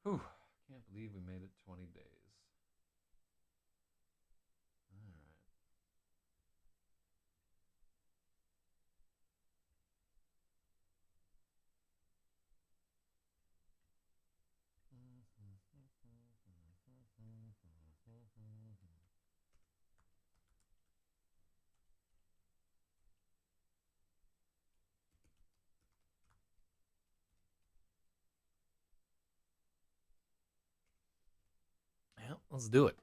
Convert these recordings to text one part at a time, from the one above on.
Whew, can't believe we made it 20 days. All right. Yeah, let's do it.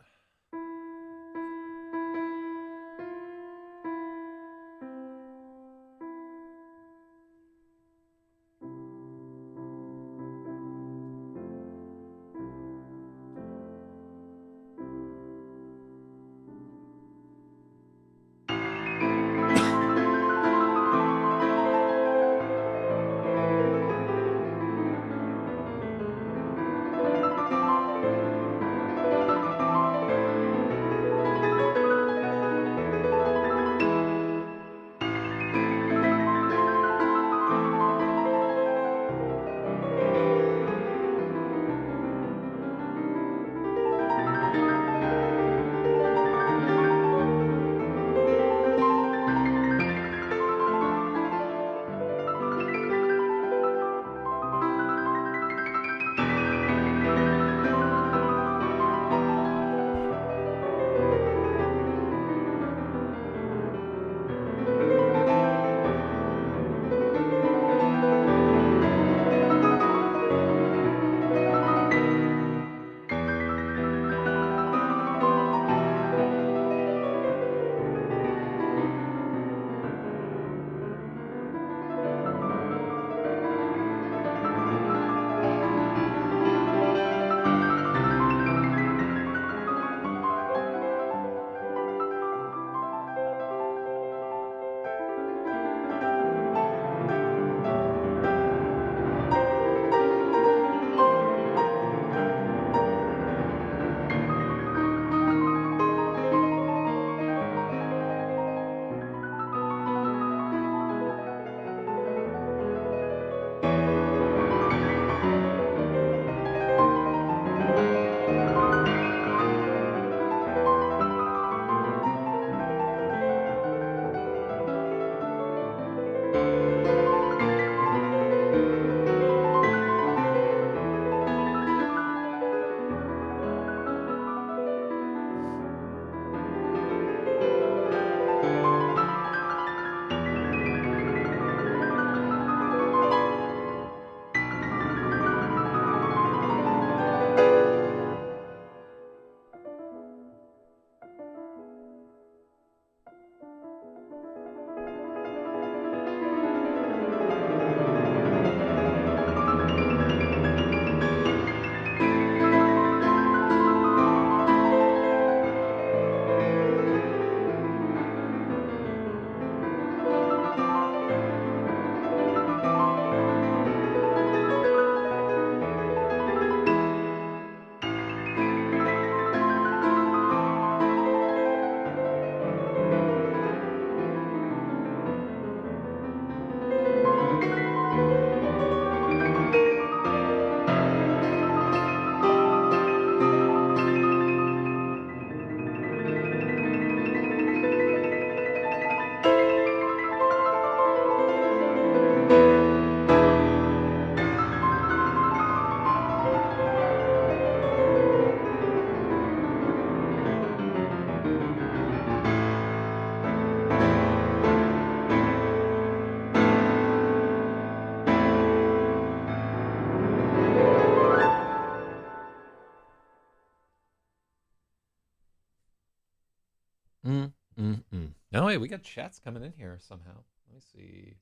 Oh wait, we got chats coming in here somehow. Let me see.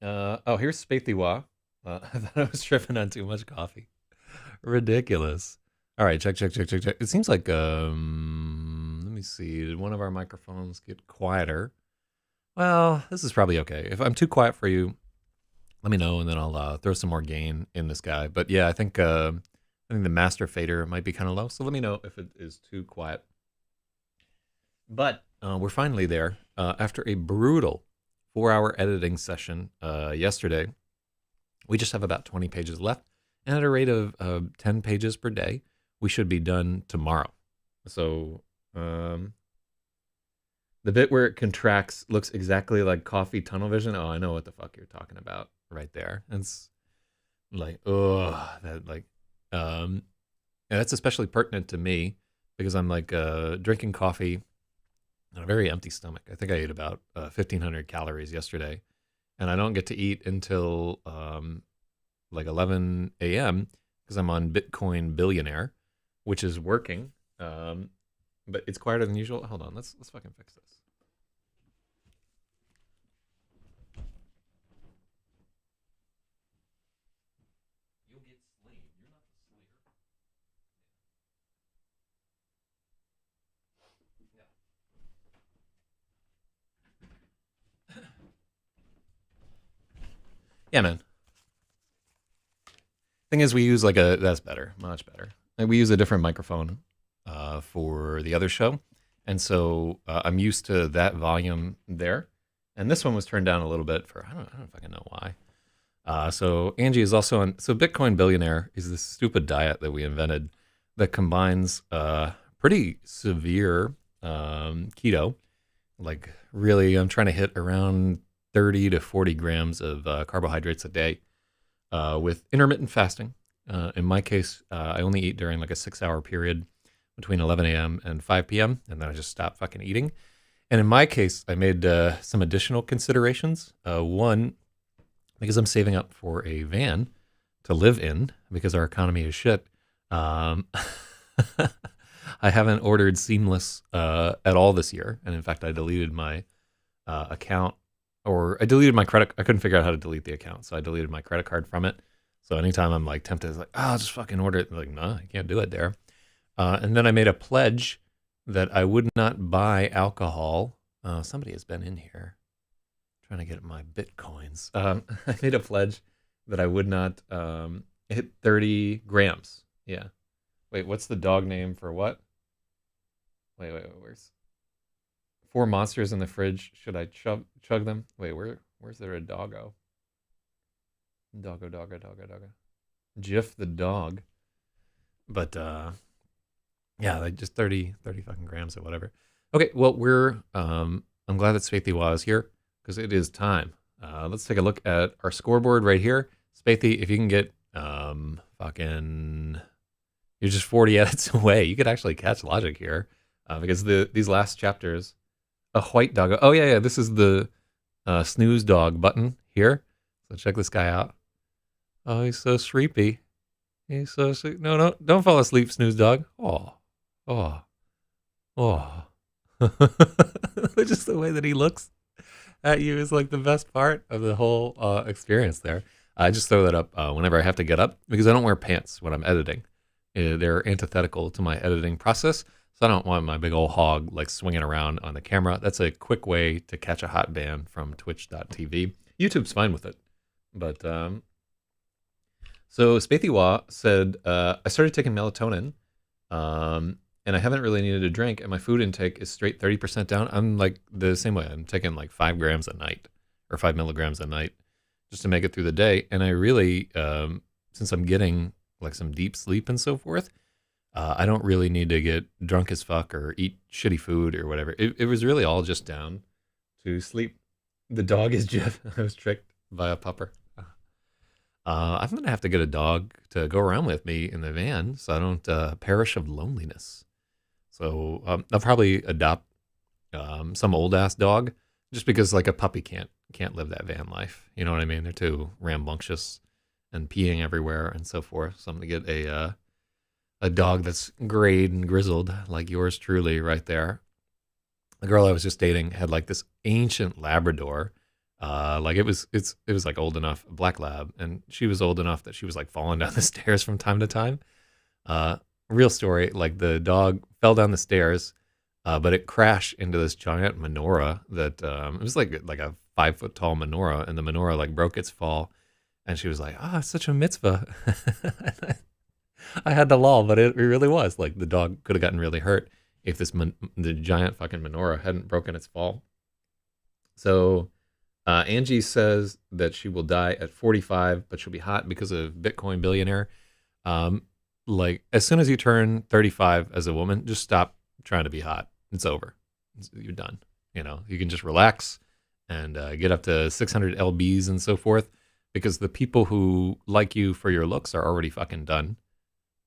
Oh, here's Spaithiwa. I thought I was tripping on too much coffee. Ridiculous. All right, check. It seems like let me see. Did one of our microphones get quieter? Well, this is probably okay. If I'm too quiet for you, let me know, and then I'll throw some more gain in this guy. But yeah, I think the master fader might be kind of low, so let me know if it is too quiet. But we're finally there after a brutal 4-hour editing session yesterday. We just have about 20 pages left, and at a rate of 10 pages per day, we should be done tomorrow. So the bit where it contracts looks exactly like coffee tunnel vision. Oh, I know what the fuck you're talking about right there. It's like, and that's especially pertinent to me because I'm like drinking coffee on a very empty stomach. I think I ate about 1,500 calories yesterday, and I don't get to eat until like 11 a.m. because I'm on Bitcoin Billionaire, which is working, but it's quieter than usual. Hold on, let's fucking fix this. You'll get slayed. You're not the slayer. Yeah, man. Thing is, we use that's better, much better. And we use a different microphone for the other show, and so I'm used to that volume there. And this one was turned down a little bit for I don't fucking know why. So Angie is also on. So Bitcoin Billionaire is this stupid diet that we invented that combines pretty severe keto. Like really, I'm trying to hit around 30 to 40 grams of carbohydrates a day with intermittent fasting. In my case, I only eat during like a 6-hour period between 11 a.m. and 5 p.m. and then I just stop fucking eating. And in my case, I made some additional considerations. One, because I'm saving up for a van to live in because our economy is shit. I haven't ordered Seamless at all this year, and in fact, I deleted my account, or I deleted my credit. I couldn't figure out how to delete the account, so I deleted my credit card from it. So anytime I'm like tempted, it's like, I'll just fucking order it. I'm like, no, I can't do it there. And then I made a pledge that I would not buy alcohol. Somebody has been in here trying to get my bitcoins. I made a pledge that I would not hit 30 grams. Yeah. Wait, what's the dog name for what? Wait, where's 4 monsters in the fridge? Should I chug them? Wait, where's there a doggo? Doggo. Jiff the dog. But yeah, like just 30 fucking grams or whatever. Okay, well I'm glad that Spaethy is here because it is time. Let's take a look at our scoreboard right here. Spaethy, if you can get you're just 40 edits away. You could actually catch logic here because these last chapters, a white dog. Oh yeah, this is the snooze dog button here. So check this guy out. Oh, he's so sleepy. He's so sleepy. No, don't fall asleep, snooze dog. Oh. Just the way that he looks at you is like the best part of the whole experience there. I just throw that up whenever I have to get up because I don't wear pants when I'm editing. They're antithetical to my editing process, so I don't want my big old hog like swinging around on the camera. That's a quick way to catch a hot ban from twitch.tv. YouTube's fine with it. But so Spaethy said, I started taking melatonin and I haven't really needed a drink, and my food intake is straight 30% down. I'm like the same way. I'm taking like 5 grams a night or 5 milligrams a night just to make it through the day. And I really, since I'm getting like some deep sleep and so forth, I don't really need to get drunk as fuck or eat shitty food or whatever. It was really all just down to sleep. The dog is Jeff. I was tricked by a pupper. I'm going to have to get a dog to go around with me in the van so I don't perish of loneliness. So I'll probably adopt some old ass dog just because like a puppy can't live that van life. You know what I mean? They're too rambunctious and peeing everywhere and so forth. So I'm going to get a dog that's grayed and grizzled like yours truly right there. The girl I was just dating had like this ancient Labrador. Like it was like old enough, black lab, and she was old enough that she was like falling down the stairs from time to time. real story. Like the dog fell down the stairs, but it crashed into this giant menorah that it was like a 5 foot tall menorah, and the menorah like broke its fall. And she was like, "Ah, it's such a mitzvah." I had to lol, but it really was like the dog could have gotten really hurt if the giant fucking menorah hadn't broken its fall. So Angie says that she will die at 45, but she'll be hot because of Bitcoin billionaire. Um, like as soon as you turn 35 as a woman, just stop trying to be hot. It's over. You're done. You can just relax and get up to 600 lbs and so forth, because the people who like you for your looks are already fucking done,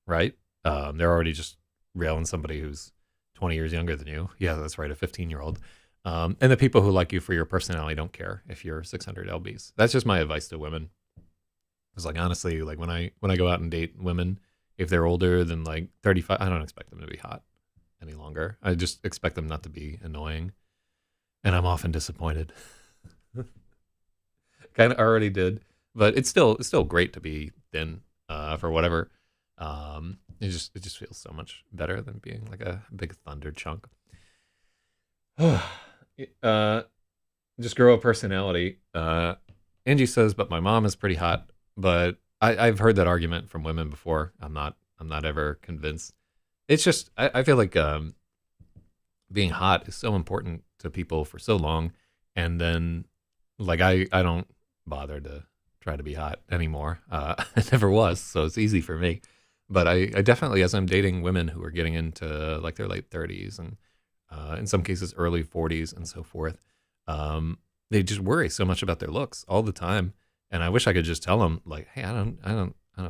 right? They're already just railing somebody who's 20 years younger than you. Yeah, that's right, a 15-year-old. And the people who like you for your personality don't care if you're 600 lbs. That's just my advice to women. It's like, honestly, like when I go out and date women, if they're older than like 35, I don't expect them to be hot any longer. I just expect them not to be annoying, and I'm often disappointed. Kind of already did, but it's still great to be thin for whatever. It just feels so much better than being like a big thunder chunk. Just grow a personality. Angie says, but my mom is pretty hot. But I've heard that argument from women before. I'm not ever convinced. It's just I feel like being hot is so important to people for so long, and then like I don't bother to try to be hot anymore. I never was, so it's easy for me. But I definitely, as I'm dating women who are getting into like their late 30s and in some cases early 40s and so forth, they just worry so much about their looks all the time. And I wish I could just tell them like, hey, I don't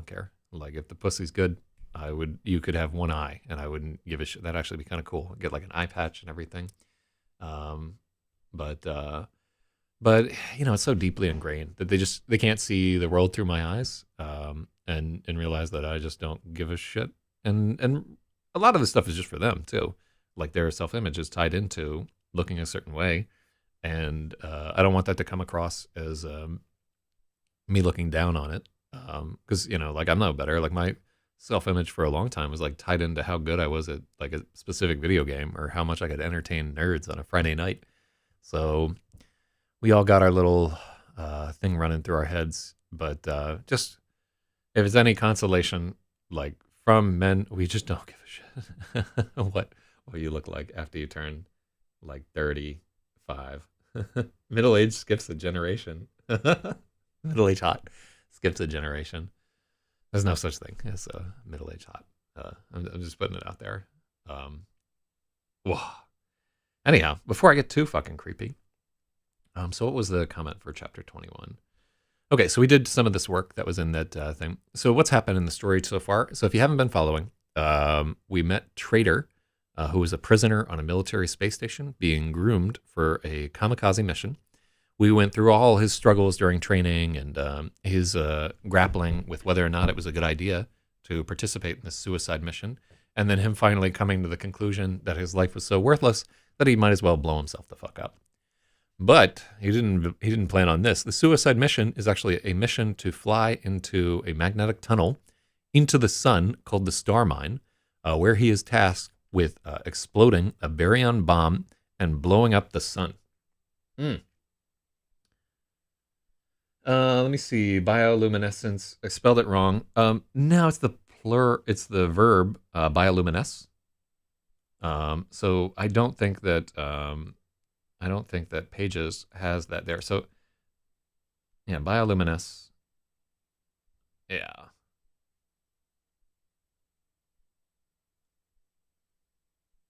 care. Like if the pussy's good, you could have one eye and I wouldn't give a shit. That'd actually be kind of cool. Get like an eye patch and everything. But it's so deeply ingrained that they can't see the world through my eyes, and realize that I just don't give a shit. And a lot of this stuff is just for them too. Like their self-image is tied into looking a certain way, and I don't want that to come across as me looking down on it, because like I'm no better. Like my self-image for a long time was like tied into how good I was at like a specific video game or how much I could entertain nerds on a Friday night. So we all got our little thing running through our heads, but just if it's any consolation, like from men, we just don't give a shit what you look like after you turn like 35. Middle age skips a generation. Middle age hot skips a generation. There's no such thing as middle age hot. I'm just putting it out there. Whoa. Anyhow, before I get too fucking creepy, so what was the comment for chapter 21? Okay, so we did some of this work that was in that thing. So what's happened in the story so far? So if you haven't been following, we met Trader, who was a prisoner on a military space station being groomed for a kamikaze mission. We went through all his struggles during training and his grappling with whether or not it was a good idea to participate in this suicide mission, and then him finally coming to the conclusion that his life was so worthless that he might as well blow himself the fuck up. But he didn't plan on this. The suicide mission is actually a mission to fly into a magnetic tunnel into the sun called the Star Mine, where he is tasked with exploding a baryon bomb and blowing up the sun. Let me see. Bioluminescence. I spelled it wrong. No, it's the verb bioluminesce. So I don't think that Pages has that there. So yeah, bioluminesce. Yeah.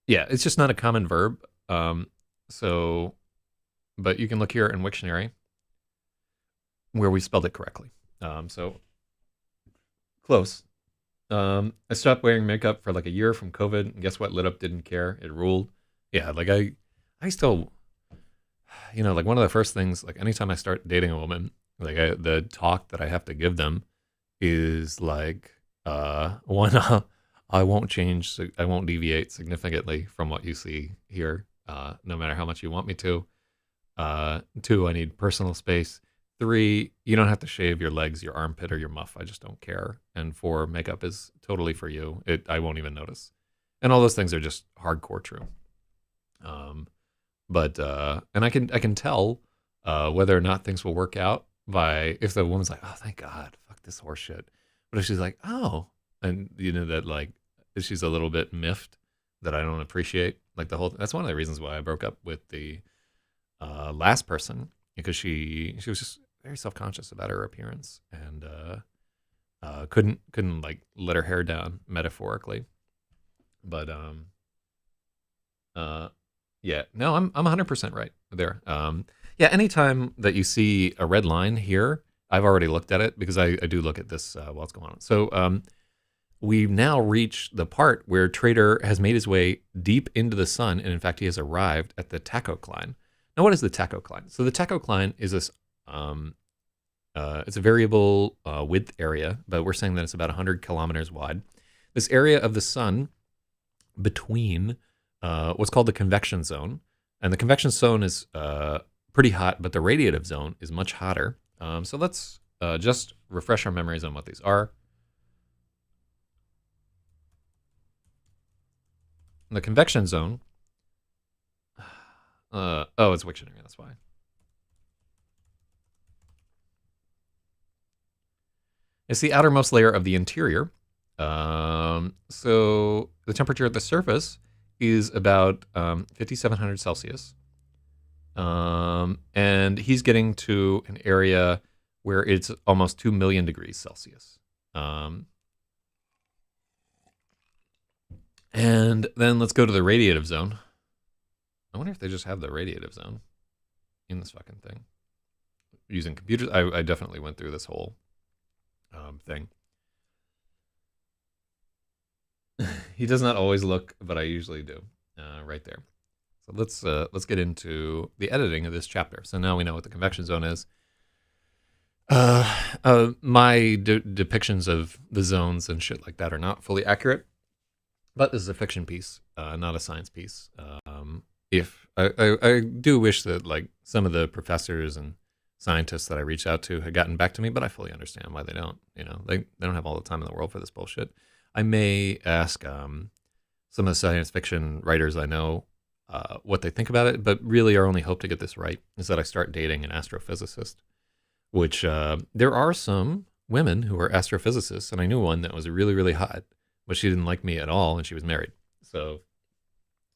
Yeah, it's just not a common verb. So, but you can look here in Wiktionary where we spelled it correctly. So close. I stopped wearing makeup for like a year from COVID, and guess what? Lit Up didn't care. It ruled. Yeah, like I still, like one of the first things, like anytime I start dating a woman, like the talk that I have to give them is like, one, I won't change, I won't deviate significantly from what you see here, no matter how much you want me to. Two, I need personal space. 3, you don't have to shave your legs, your armpit, or your muff. I just don't care. And 4, makeup is totally for you. I won't even notice. And all those things are just hardcore true. But and I can tell whether or not things will work out by if the woman's like, oh, thank God, fuck this horse shit. But if she's like, oh, and you know that like she's a little bit miffed that I don't appreciate, like the whole. That's one of the reasons why I broke up with the last person, because she was just very self conscious about her appearance and couldn't like let her hair down metaphorically. But yeah, no, I'm 100% right there. Yeah, anytime that you see a red line here, I've already looked at it because I do look at this while it's going on. So we've now reached the part where Trader has made his way deep into the sun, and in fact, he has arrived at the tachocline. Now, what is the tachocline? So the tachocline is this, it's a variable width area, but we're saying that it's about 100 kilometers wide. This area of the sun between what's called the convection zone, and the convection zone is pretty hot, but the radiative zone is much hotter. So let's just refresh our memories on what these are. The convection zone, oh, it's Wiktionary, that's why. It's the outermost layer of the interior. So the temperature at the surface is about 5,700 Celsius. And he's getting to an area where it's almost 2 million degrees Celsius. And then let's go to the radiative zone. I wonder if they just have the radiative zone in this fucking thing. Using computers, I definitely went through this whole thing. He does not always look, but I usually do. Right there. So let's get into the editing of this chapter. So now we know what the convection zone is. My depictions of the zones and shit like that are not fully accurate, but this is a fiction piece, not a science piece. If I do wish that like some of the professors and scientists that I reached out to had gotten back to me, but I fully understand why they don't. You know, they don't have all the time in the world for this bullshit. I may ask some of the science fiction writers I know what they think about it, but really our only hope to get this right is that I start dating an astrophysicist, which there are some women who are astrophysicists, and I knew one that was really, really hot, but she didn't like me at all, and she was married. So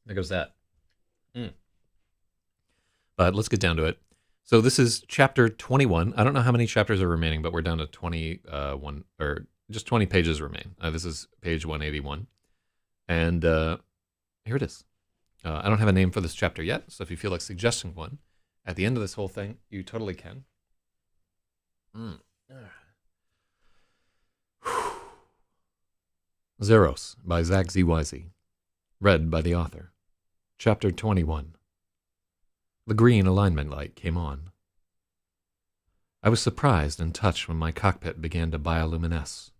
there goes that. But let's get down to it. So this is chapter 21. I don't know how many chapters are remaining, but we're down to 21, or just 20 pages remain. This is page 181. And here it is. I don't have a name for this chapter yet, so if you feel like suggesting one at the end of this whole thing, you totally can. XEROS by Zach ZYZ. Read by the author. Chapter 21. The green alignment light came on. I was surprised and touched when my cockpit began to bioluminesce.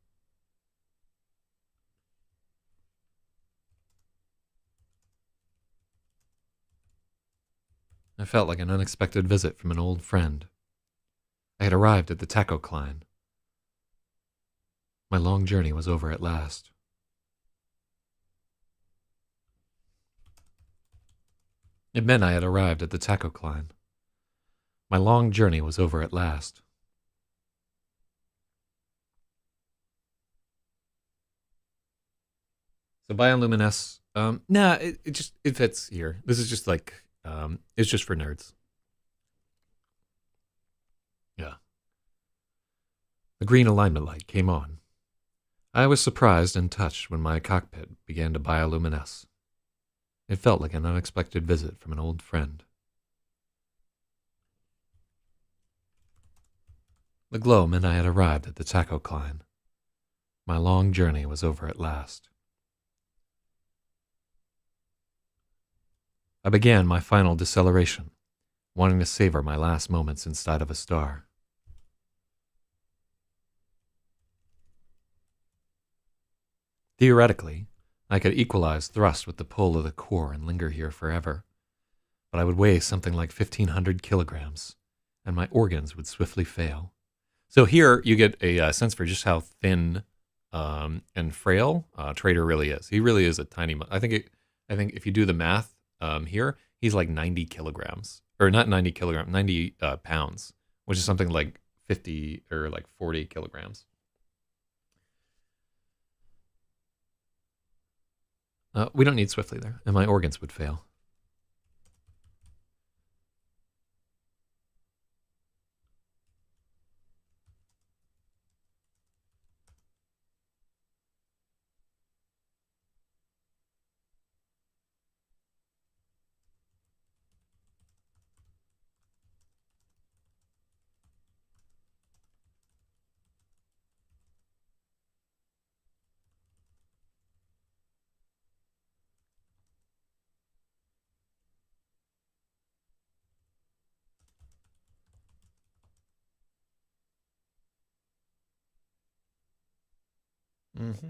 I felt like an unexpected visit from an old friend. I had arrived at the tachocline. My long journey was over at last. It meant I had arrived at the tachocline. My long journey was over at last. So bioluminesce, it fits here. This is just like, it's just for nerds. Yeah. The green alignment light came on. I was surprised and touched when my cockpit began to bioluminesce. It felt like an unexpected visit from an old friend. The glow meant I had arrived at the tachocline. My long journey was over at last. I began my final deceleration, wanting to savor my last moments inside of a star. Theoretically, I could equalize thrust with the pull of the core and linger here forever, but I would weigh something like 1,500 kilograms, and my organs would swiftly fail. So here you get a sense for just how thin and frail Trader really is. He really is a tiny. I think if you do the math here, he's like 90 kilograms, or not 90 kilograms, 90 pounds, which is something like 50 or like 40 kilograms. We don't need swiftly there, and my organs would fail. Mm-hmm.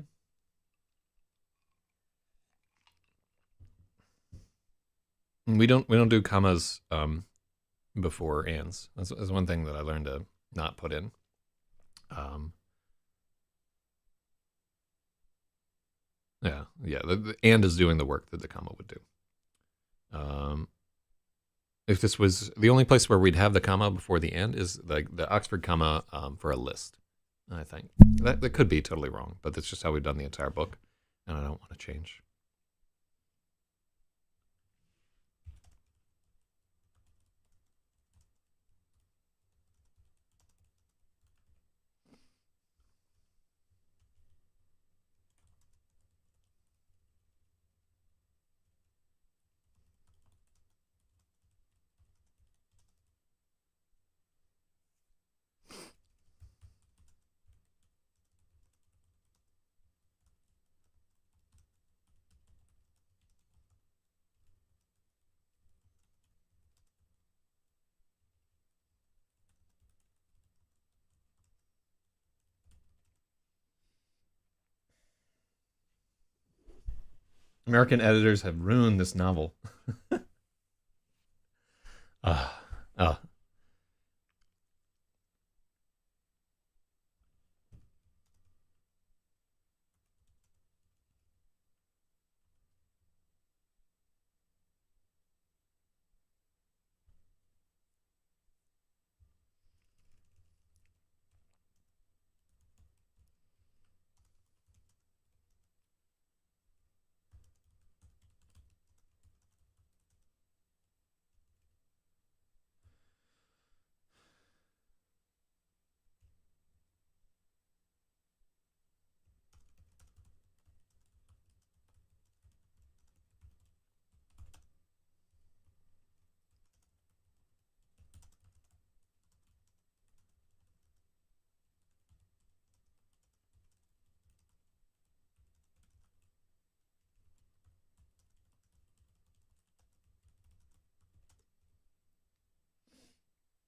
We don't do commas before ands. That's one thing that I learned to not put in. Um, yeah. The and is doing the work that the comma would do. Um, if this was the only place where we'd have the comma before the and is like the Oxford comma for a list. I think that could be totally wrong, but that's just how we've done the entire book, and I don't want to change. American editors have ruined this novel. uh, uh,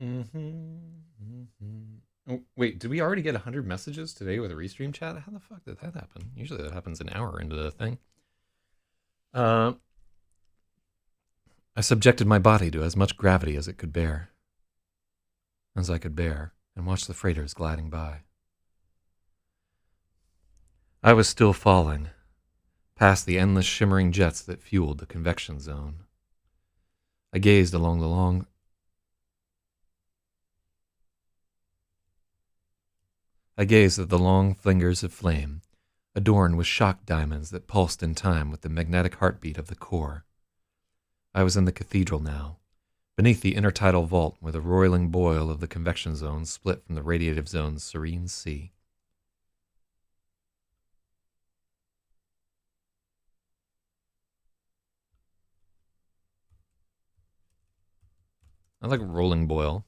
mm-hmm, mm-hmm. Oh, wait, did we already get 100 messages today with a restream chat? How the fuck did that happen? Usually that happens an hour into the thing. Uh, I subjected my body to as much gravity as it could bear, as I could bear, and watched the freighters gliding by. I was still falling, past the endless shimmering jets that fueled the convection zone. I gazed along the long... I gazed at the long fingers of flame, adorned with shock diamonds that pulsed in time with the magnetic heartbeat of the core. I was in the cathedral now, beneath the intertidal vault where the roiling boil of the convection zone split from the radiative zone's serene sea. I like rolling boil,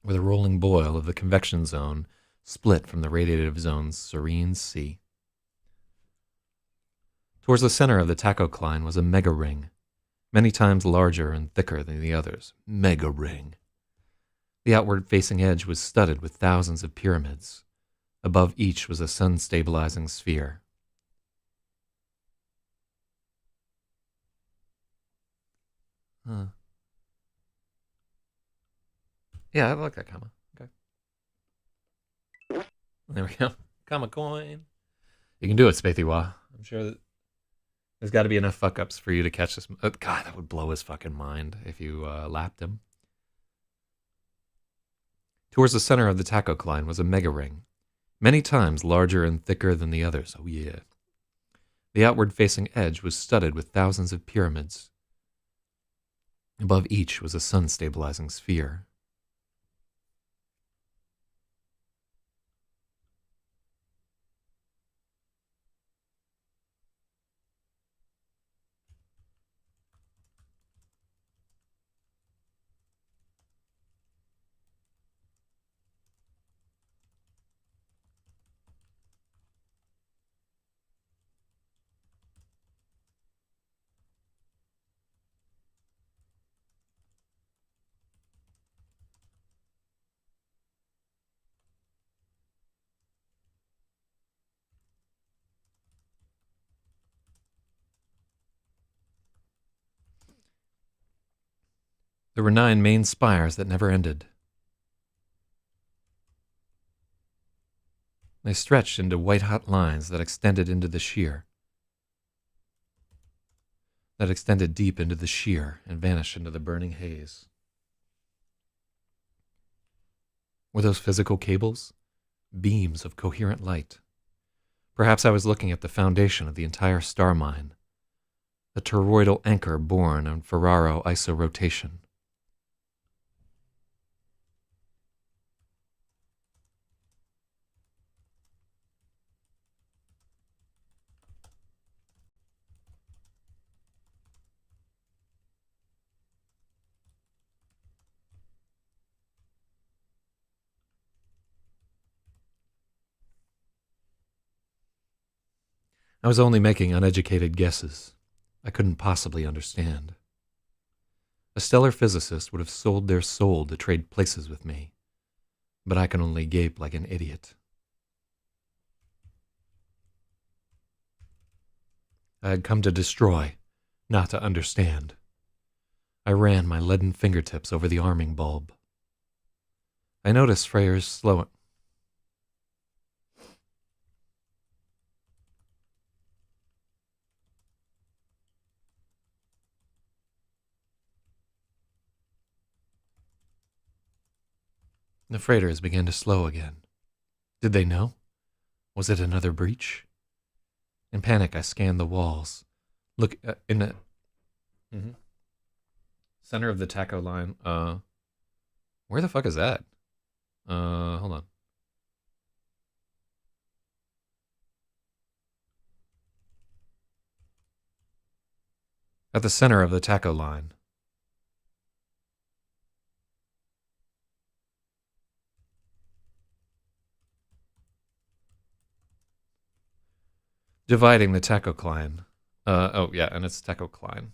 where the rolling boil of the convection zone split from the radiative zone's serene sea. Towards the center of the tachocline was a mega ring, many times larger and thicker than the others. Mega ring. The outward-facing edge was studded with thousands of pyramids. Above each was a sun-stabilizing sphere. Huh. Yeah, I like that comma. Okay. There we go. Comma coin. You can do it, Spaethiwa. I'm sure that there's got to be enough fuck ups for you to catch this. God, that would blow his fucking mind if you lapped him. Towards the center of the taco line was a mega ring, many times larger and thicker than the others. Oh, yeah. The outward facing edge was studded with thousands of pyramids. Above each was a sun stabilizing sphere. There were 9 main spires that never ended. They stretched into white-hot lines that extended deep into the sheer and vanished into the burning haze. Were those physical cables? Beams of coherent light. Perhaps I was looking at the foundation of the entire star mine, the toroidal anchor born on Ferraro isorotation. I was only making uneducated guesses. I couldn't possibly understand. A stellar physicist would have sold their soul to trade places with me, but I can only gape like an idiot. I had come to destroy, not to understand. I ran my leaden fingertips over the arming bulb. I noticed Freyr's slow. The freighters began to slow again. Did they know? Was it another breach? In panic, I scanned the walls. Look, in the center of the taco line. Where the fuck is that? Hold on. At the center of the taco line. Dividing the taco line. Oh, yeah, and it's taco line.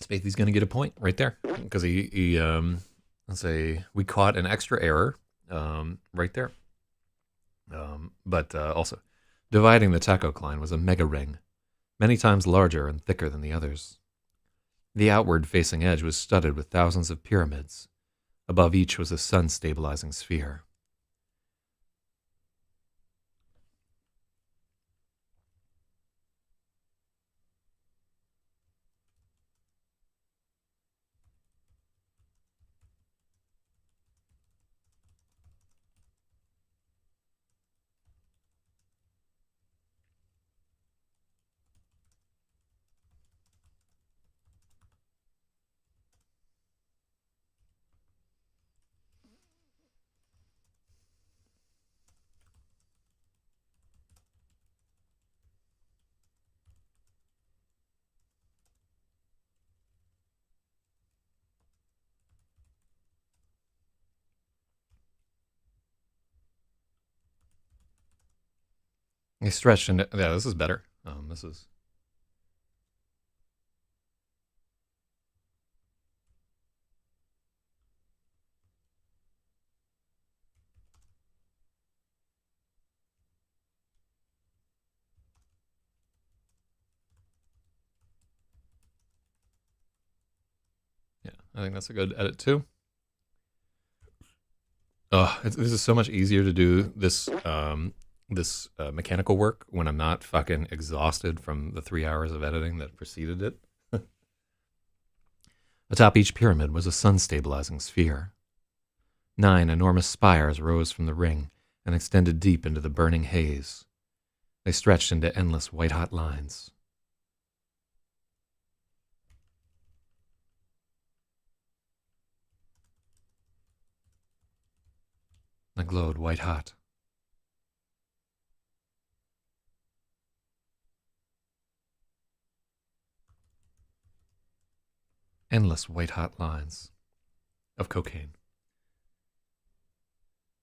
Spathy's going to get a point right there because he let's say we caught an extra error right there. But also, dividing the taco line was a mega ring, many times larger and thicker than the others. The outward facing edge was studded with thousands of pyramids. Above each was a sun stabilizing sphere. They stretched into. Yeah, this is better. This is. I think that's a good edit too. Oh, this is so much easier to do this mechanical work when I'm not fucking exhausted from the 3 hours of editing that preceded it. Atop each pyramid was a sun-stabilizing sphere. 9 enormous spires rose from the ring and extended deep into the burning haze. They stretched into endless white-hot lines. They glowed white-hot. Endless white-hot lines of cocaine.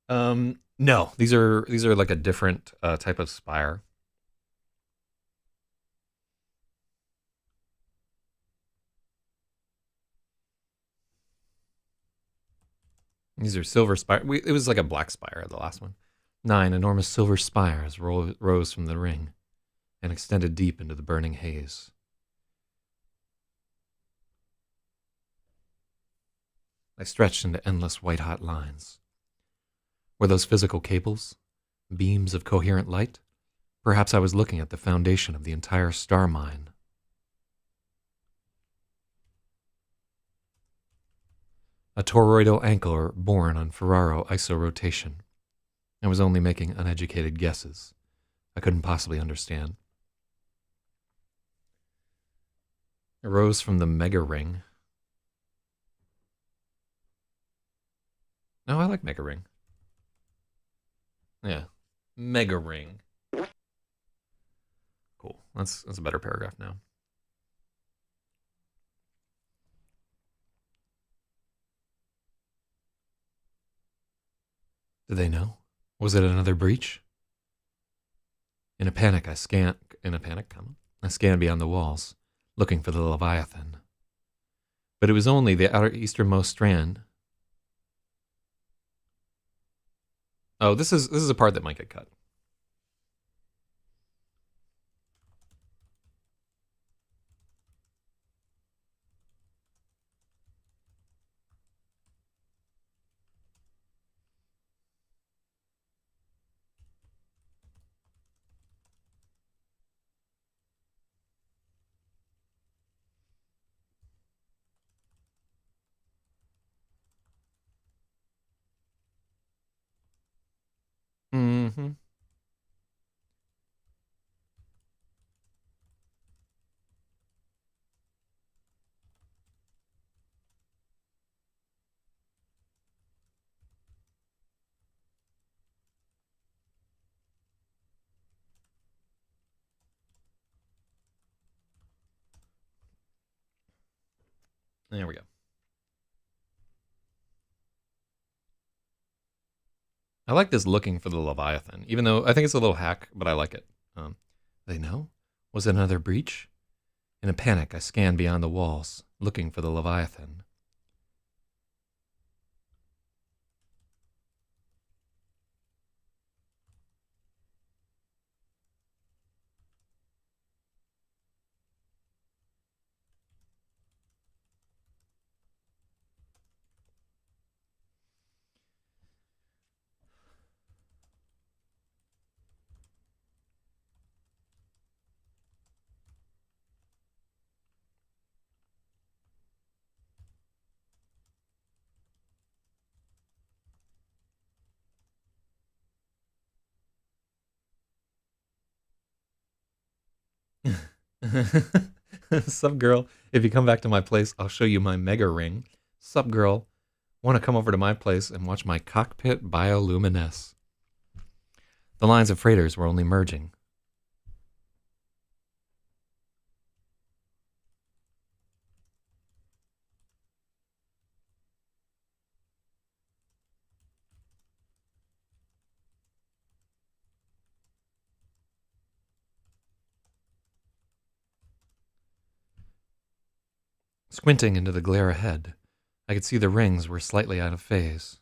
No, these are like a different type of spire. These are silver spire. It was like a black spire, the last one. 9 enormous silver spires rose from the ring and extended deep into the burning haze. They stretched into endless white-hot lines. Were those physical cables? Beams of coherent light? Perhaps I was looking at the foundation of the entire star mine. A toroidal anchor borne on Ferraro isorotation. I was only making uneducated guesses. I couldn't possibly understand. It rose from the mega ring. No, I like mega ring. Yeah. Mega ring. Cool. That's a better paragraph now. Did they know? Was it another breach? In a panic, I scanned beyond the walls, looking for the Leviathan. But it was only the outer easternmost strand. Oh, this is a part that might get cut. Mm-hmm. There we go. I like this looking for the Leviathan, even though I think it's a little hack, but I like it. They know? Was it another breach? In a panic, I scanned beyond the walls, looking for the Leviathan. Sup, girl? If you come back to my place, I'll show you my mega ring. Sup, girl? Want to come over to my place and watch my cockpit bioluminesce? The lines of freighters were only merging. Squinting into the glare ahead, I could see the rings were slightly out of phase.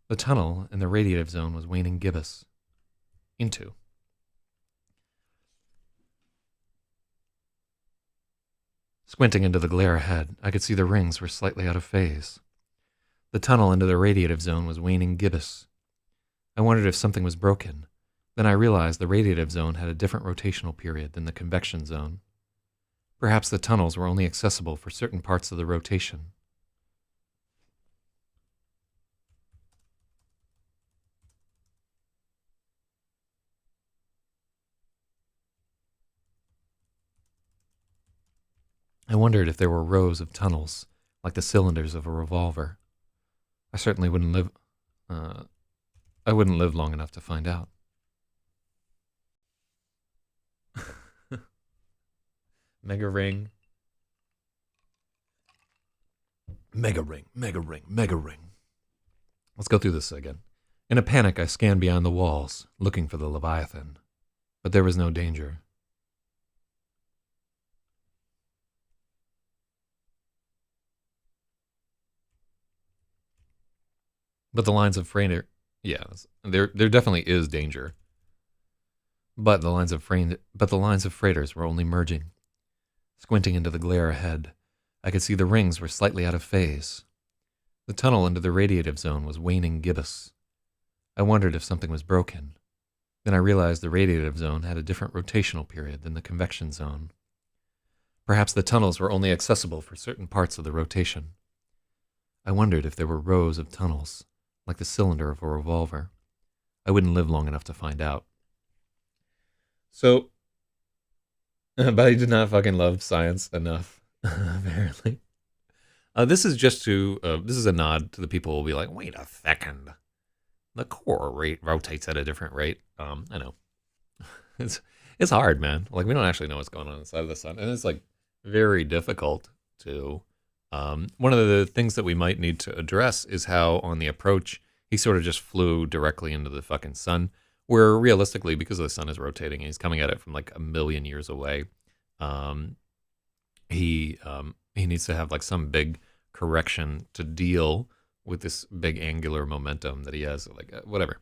The tunnel in the radiative zone was waning gibbous. Into. Squinting into the glare ahead, I could see the rings were slightly out of phase. The tunnel into the radiative zone was waning gibbous. I wondered if something was broken. Then I realized the radiative zone had a different rotational period than the convection zone. Perhaps the tunnels were only accessible for certain parts of the rotation. I wondered if there were rows of tunnels, like the cylinders of a revolver. I certainly wouldn't live. Uh, I wouldn't live long enough to find out. Mega ring. Mega ring, mega ring, mega ring. Let's go through this again. In a panic, I scanned beyond the walls, looking for the Leviathan. But there was no danger. But the lines of freighter, yeah, there definitely is danger. But the lines of freighters were only merging. Squinting into the glare ahead, I could see the rings were slightly out of phase. The tunnel into the radiative zone was waning gibbous. I wondered if something was broken. Then I realized the radiative zone had a different rotational period than the convection zone. Perhaps the tunnels were only accessible for certain parts of the rotation. I wondered if there were rows of tunnels, like the cylinder of a revolver. I wouldn't live long enough to find out. So, but I did not fucking love science enough, apparently. This is just to, this is a nod to the people who will be like, wait a second. The core rate rotates at a different rate. I know. It's hard, man. Like, we don't actually know what's going on inside of the sun. And it's, like, very difficult to... one of the things that we might need to address is how, on the approach, he sort of just flew directly into the fucking sun, where realistically, because the sun is rotating and he's coming at it from, like, a million years away, he needs to have, like, some big correction to deal with this big angular momentum that he has, like, whatever.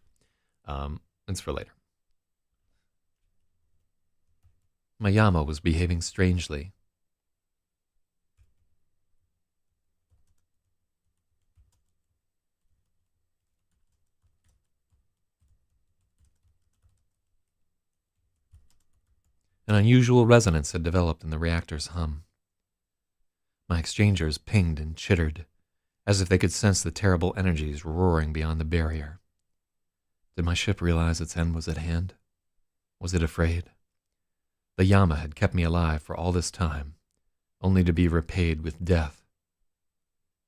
It's for later. My Yama was behaving strangely. An unusual resonance had developed in the reactor's hum. My exchangers pinged and chittered, as if they could sense the terrible energies roaring beyond the barrier. Did my ship realize its end was at hand? Was it afraid? The Yama had kept me alive for all this time, only to be repaid with death.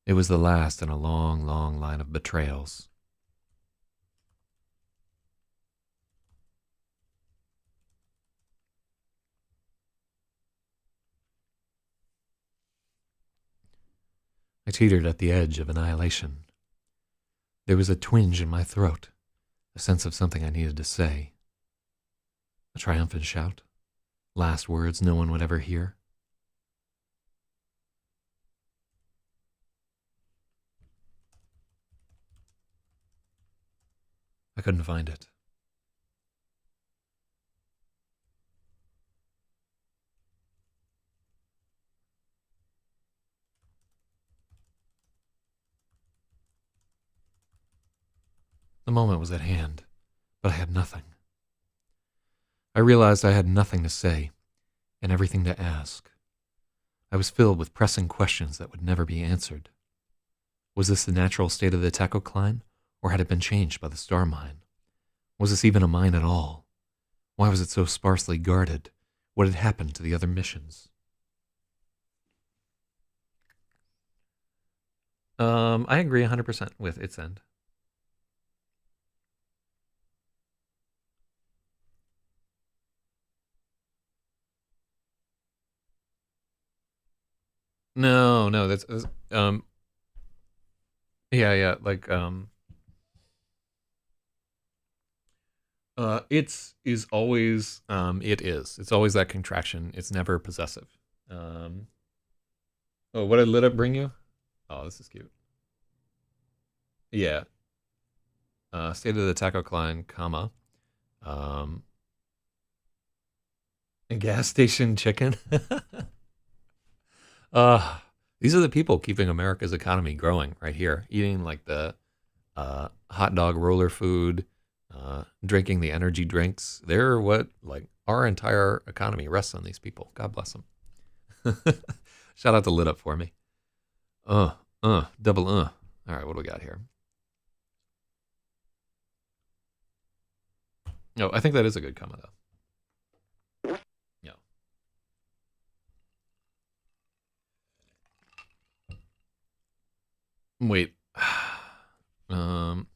It was the last in a long, long line of betrayals. I teetered at the edge of annihilation. There was a twinge in my throat, a sense of something I needed to say. A triumphant shout, last words no one would ever hear. I couldn't find it. The moment was at hand, but I had nothing. I realized I had nothing to say and everything to ask. I was filled with pressing questions that would never be answered. Was this the natural state of the tachocline, or had it been changed by the star mine? Was this even a mine at all? Why was it so sparsely guarded? What had happened to the other missions? I agree 100% with its end. No, that's yeah, like it's always it's always that contraction. It's never possessive. Um, oh, what did lit up bring you? Oh, this is cute. Yeah, state of the tachocline, comma, um, gas station chicken. Uh, these are the people keeping America's economy growing right here, eating like the hot dog roller food, drinking the energy drinks. They're what, like, our entire economy rests on these people. God bless them. Shout out to Lit Up for me. Double. All right, what do we got here? No, I think that is a good comment, though. Yeah. Wait. um.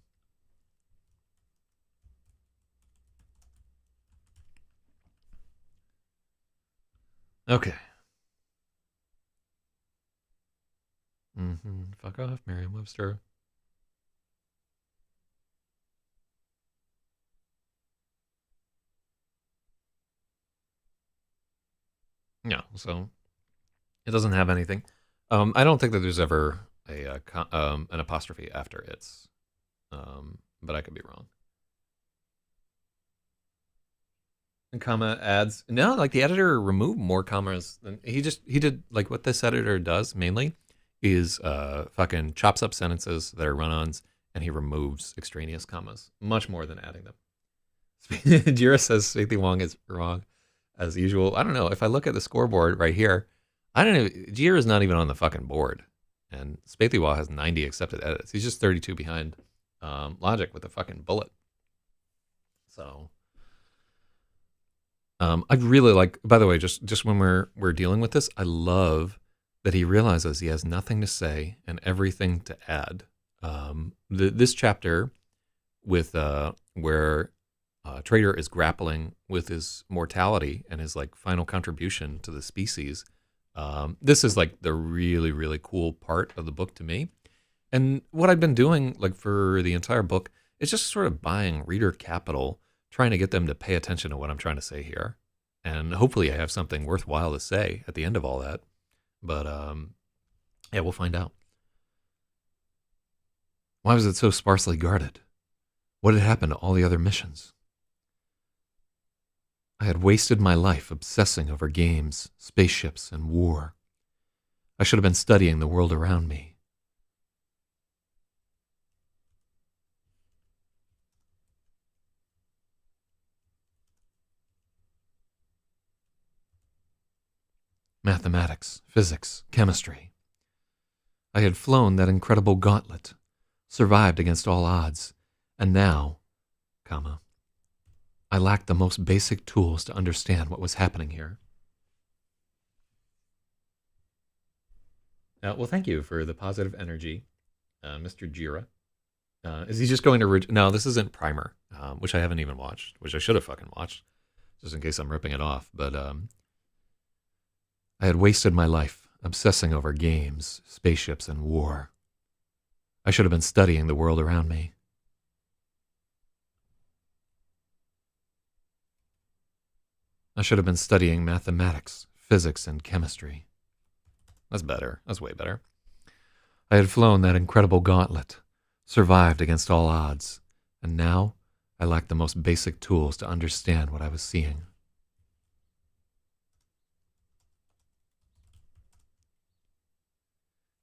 Okay. Fuck off, Merriam-Webster. Yeah, so it doesn't have anything. I don't think that there's ever an apostrophe after its, but I could be wrong. And comma adds no, like the editor removed more commas than he did. Like what this editor does mainly is fucking chops up sentences that are run-ons, and he removes extraneous commas much more than adding them. Jira says Stacey Wong is wrong as usual. I don't know. If I look at the scoreboard right here, I don't know. Jira is not even on the fucking board, and Spathy Wall has 90 accepted edits. He's just 32 behind Logic with a fucking bullet. So, I really like. By the way, just when we're dealing with this, I love that he realizes he has nothing to say and everything to add. This chapter with where Trader is grappling with his mortality and his like final contribution to the species. This is like the really, really cool part of the book to me. And what I've been doing like for the entire book is just sort of buying reader capital, trying to get them to pay attention to what I'm trying to say here. And hopefully I have something worthwhile to say at the end of all that. But yeah, we'll find out. Why was it so sparsely guarded? What had happened to all the other missions? I had wasted my life obsessing over games, spaceships, and war. I should have been studying the world around me. Mathematics, physics, chemistry. I had flown that incredible gauntlet, survived against all odds, and now, I lacked the most basic tools to understand what was happening here. Well, thank you for the positive energy, Mr. Jira. Is he just going to... No, this isn't Primer, which I haven't even watched, which I should have fucking watched, just in case I'm ripping it off. But I had wasted my life obsessing over games, spaceships, and war. I should have been studying the world around me. I should have been studying mathematics, physics, and chemistry. That's better. That's way better. I had flown that incredible gauntlet, survived against all odds, and now I lacked the most basic tools to understand what I was seeing.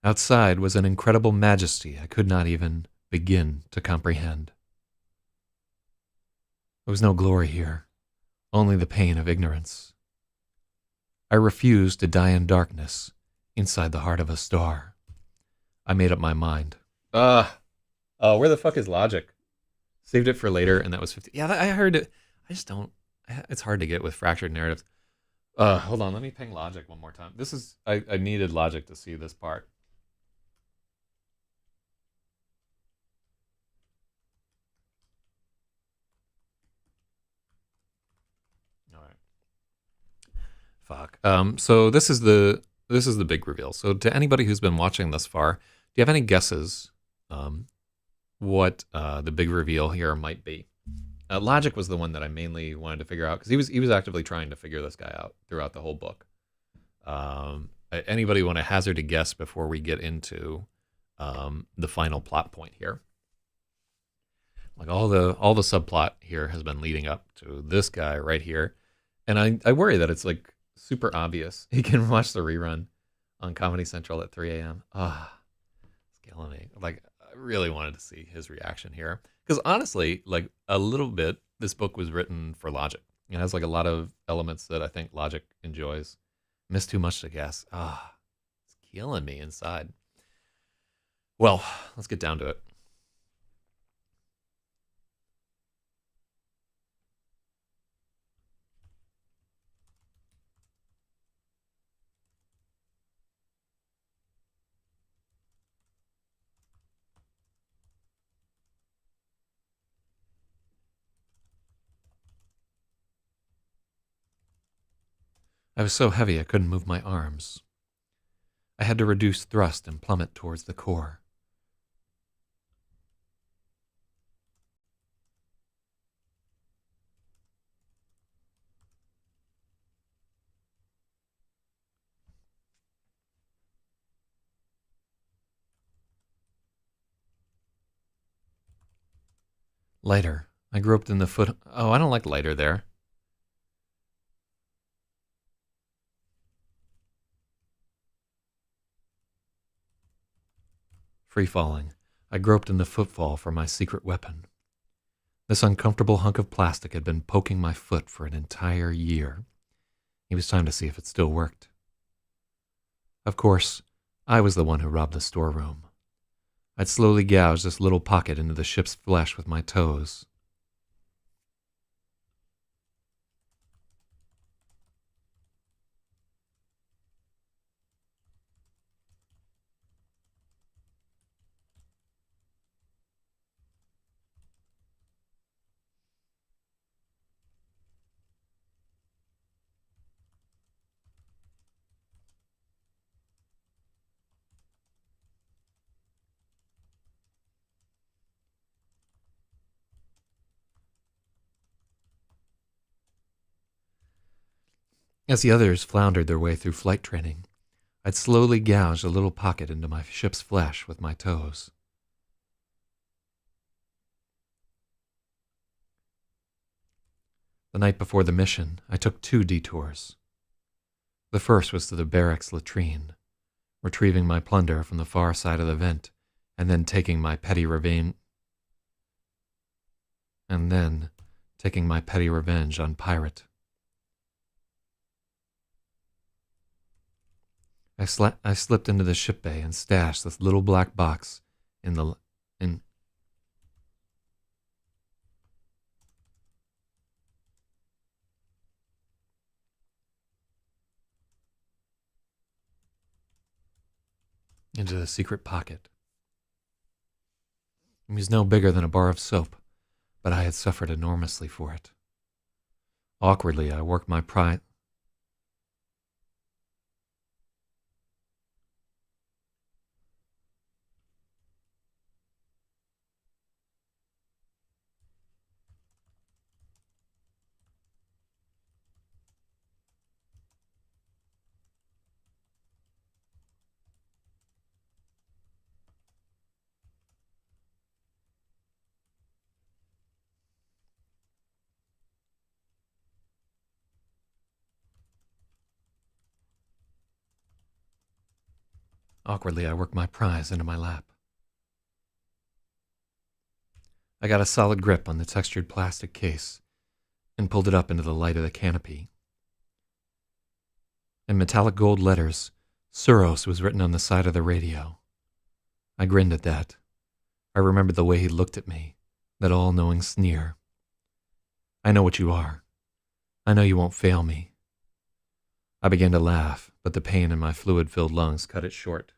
Outside was an incredible majesty I could not even begin to comprehend. There was no glory here, only the pain of ignorance. I refused to die in darkness inside the heart of a star. I made up my mind. Oh, where the fuck is Logic? Saved it for later, and that was 50. Yeah, I heard it. I just don't. It's hard to get with fractured narratives. Hold on, let me ping Logic one more time. This is. I needed Logic to see this part. All right. Fuck. So this is the big reveal. So to anybody who's been watching thus far, do you have any guesses what the big reveal here might be? Logic was the one that I mainly wanted to figure out because he was actively trying to figure this guy out throughout the whole book. Anybody want to hazard a guess before we get into the final plot point here? Like all the subplot here has been leading up to this guy right here, and I worry that it's like super obvious. You can watch the rerun on Comedy Central at 3 a.m. Ah, it's killing me. Like, I really wanted to see his reaction here. Because honestly, like, a little bit, this book was written for Logic. It has, like, a lot of elements that I think Logic enjoys. Miss Too Much to Guess. Ah, it's killing me inside. Well, let's get down to it. I was so heavy I couldn't move my arms. I had to reduce thrust and plummet towards the core. Lighter. I groped in the foot. Oh, I don't like lighter there. Free falling. I groped in the footfall for my secret weapon. This uncomfortable hunk of plastic had been poking my foot for an entire year. It was time to see if it still worked. Of course, I was the one who robbed the storeroom. I'd slowly gouged this little pocket into the ship's flesh with my toes. As the others floundered their way through flight training, I'd slowly gouged a little pocket into my ship's flesh with my toes. The night before the mission, I took 2 detours. The first was to the barracks latrine, retrieving my plunder from the far side of the vent, and then taking my petty revenge on Pirate. I slipped into the ship bay and stashed this little black box into the secret pocket. It was no bigger than a bar of soap, but I had suffered enormously for it. Awkwardly, I worked my pry Awkwardly, I worked my prize into my lap. I got a solid grip on the textured plastic case and pulled it up into the light of the canopy. In metallic gold letters, XEROS was written on the side of the radio. I grinned at that. I remembered the way he looked at me, that all-knowing sneer. I know what you are. I know you won't fail me. I began to laugh, but the pain in my fluid-filled lungs cut it short.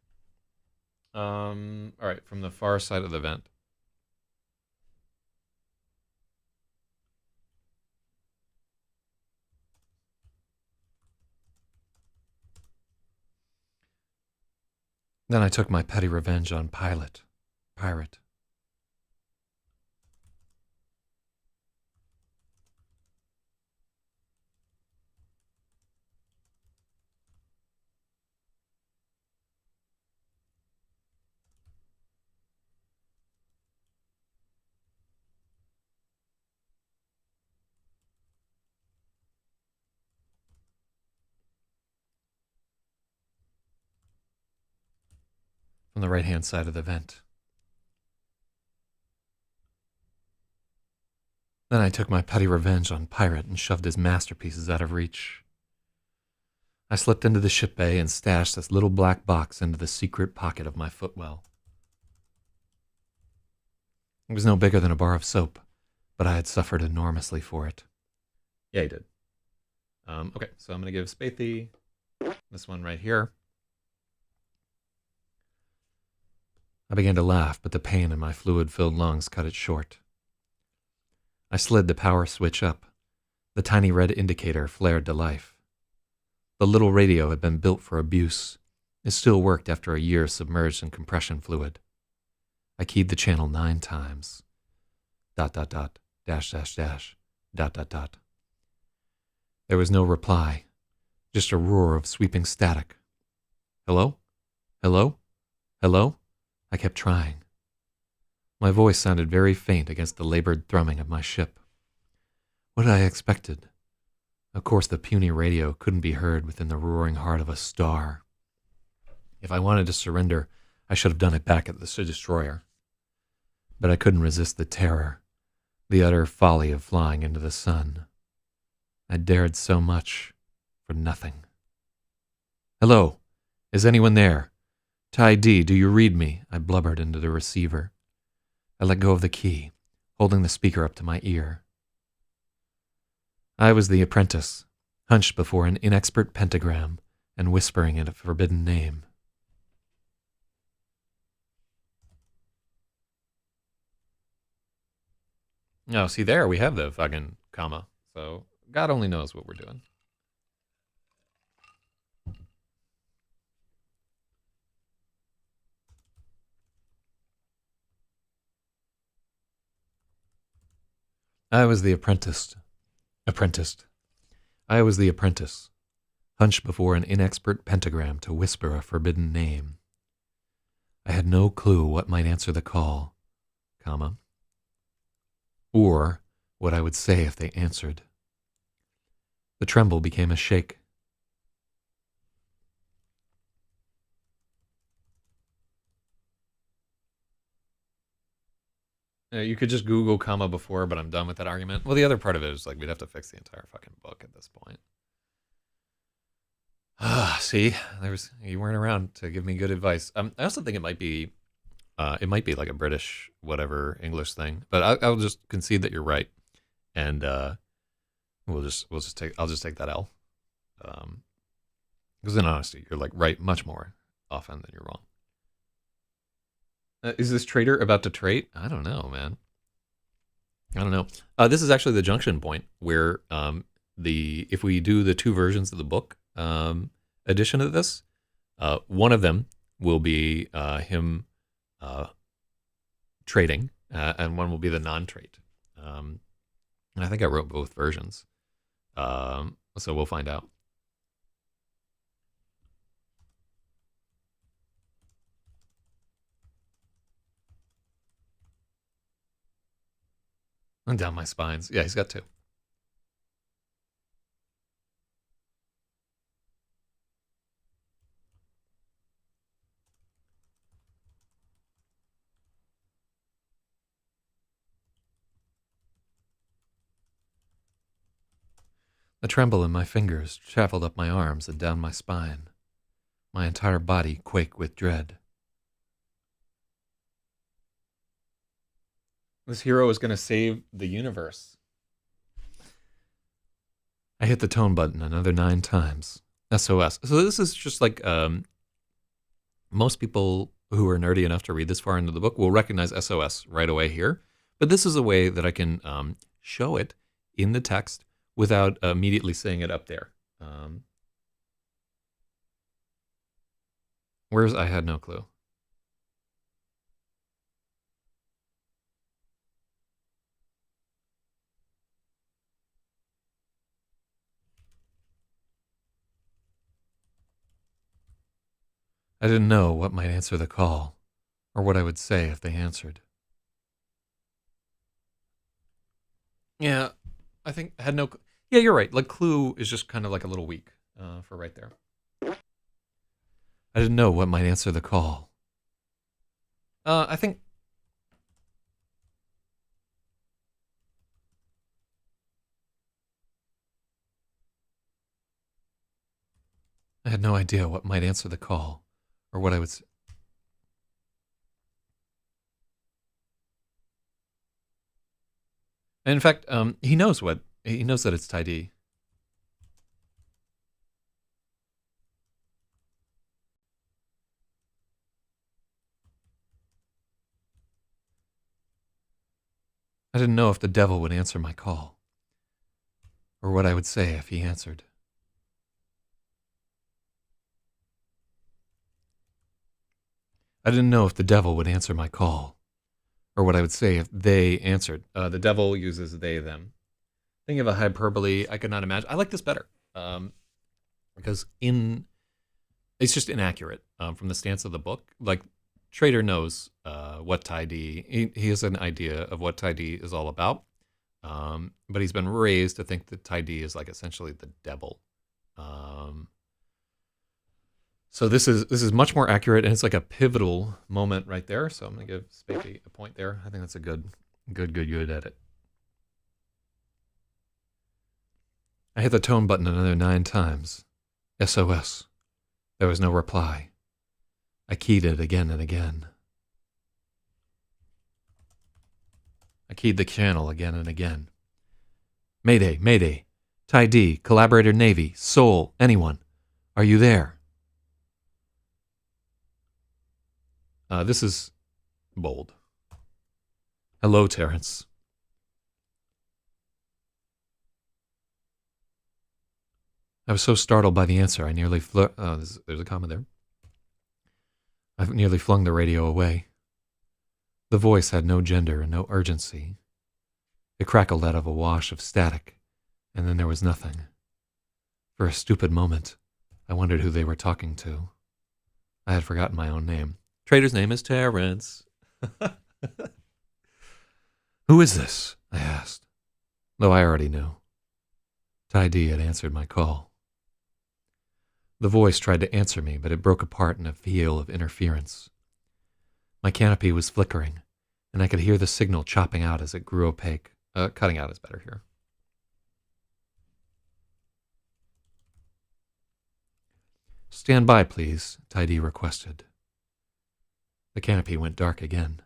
All right, from the far side of the vent. Then I took my petty revenge on Pirate. from the right-hand side of the vent. Then I took my petty revenge on Pirate and shoved his masterpieces out of reach. I slipped into the ship bay and stashed this little black box into the secret pocket of my footwell. It was no bigger than a bar of soap, but I had suffered enormously for it. Yeah, he did. Okay, so I'm going to give Spathy this one right here. I began to laugh, but the pain in my fluid-filled lungs cut it short. I slid the power switch up. The tiny red indicator flared to life. The little radio had been built for abuse. It still worked after a year submerged in compression fluid. I keyed the channel 9 times. ... .. There was no reply, just a roar of sweeping static. Hello? Hello? Hello? I kept trying. My voice sounded very faint against the labored thrumming of my ship. What had I expected? Of course, the puny radio couldn't be heard within the roaring heart of a star. If I wanted to surrender, I should have done it back at the destroyer. But I couldn't resist the terror, the utter folly of flying into the sun. I dared so much for nothing. Hello? Is anyone there? Ty D, do you read me? I blubbered into the receiver. I let go of the key, holding the speaker up to my ear. I was the apprentice, hunched before an inexpert pentagram and whispering in a forbidden name. Oh, see there, we have the fucking comma. So God only knows what we're doing. I was the apprentice. I was the apprentice, hunched before an inexpert pentagram to whisper a forbidden name. I had no clue what might answer the call, comma, or what I would say if they answered. The tremble became a shake. You could just Google comma before, but I'm done with that argument. Well, the other part of it is like we'd have to fix the entire fucking book at this point. See, you weren't around to give me good advice. I also think it might be like a British whatever English thing, but I'll just concede that you're right, and I'll just take that L. Because in honesty, you're like right much more often than you're wrong. Is this trader about to trade? I don't know, man. I don't know. This is actually the junction point where if we do the 2 versions of the book edition of this, one of them will be him trading, and one will be the non-trade. And I think I wrote both versions, so we'll find out. And down my spines. Yeah, he's got 2. The tremble in my fingers traveled up my arms and down my spine. My entire body quaked with dread. This hero is going to save the universe. I hit the tone button another 9 times. SOS. So this is just like most people who are nerdy enough to read this far into the book will recognize SOS right away here. But this is a way that I can show it in the text without immediately saying it up there. Where's I had no clue. I didn't know what might answer the call, or what I would say if they answered. Yeah, I think I had no... Yeah, you're right. Like, clue is just kind of like a little weak for right there. I didn't know what might answer the call, I think I had no idea what might answer the call, or what I would. In fact, he knows that it's tidy. I didn't know if the devil would answer my call, or what I would say if he answered. I didn't know if the devil would answer my call, or what I would say if they answered. The devil uses they, them. Think of a hyperbole I could not imagine. I like this better because it's just inaccurate from the stance of the book. Like, Trader knows what tidy. He has an idea of what tidy is all about, but he's been raised to think that tidy is like essentially the devil. So this is much more accurate, and it's like a pivotal moment right there. So I'm gonna give Spatey a point there. I think that's a good edit. I hit the tone button another 9 times. SOS. There was no reply. I keyed it again and again. I keyed the channel again and again. Mayday, Mayday. Ty D, Collaborator Navy, Soul, anyone. Are you there? This is bold. Hello, Terrence. I was so startled by the answer, I nearly there's a comma there. I nearly flung the radio away. The voice had no gender and no urgency. It crackled out of a wash of static, and then there was nothing. For a stupid moment, I wondered who they were talking to. I had forgotten my own name. Trader's name is Terrence. Who is this? I asked, though I already knew. Ty D had answered my call. The voice tried to answer me, but it broke apart in a peal of interference. My canopy was flickering, and I could hear the signal chopping out as it grew opaque. Cutting out is better here. Stand by, please, Ty D requested. The canopy went dark again.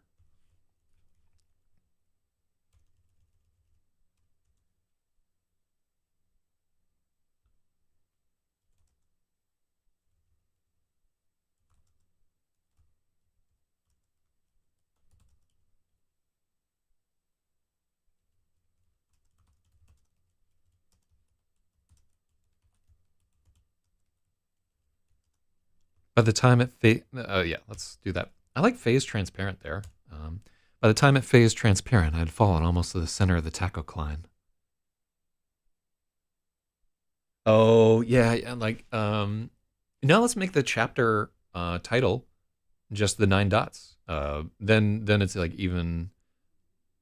By the time it let's do that. I like phase transparent there. By the time it phased transparent, I had fallen almost to the center of the tachocline. Oh yeah, like now let's make the chapter title just the 9 dots. Then it's like even.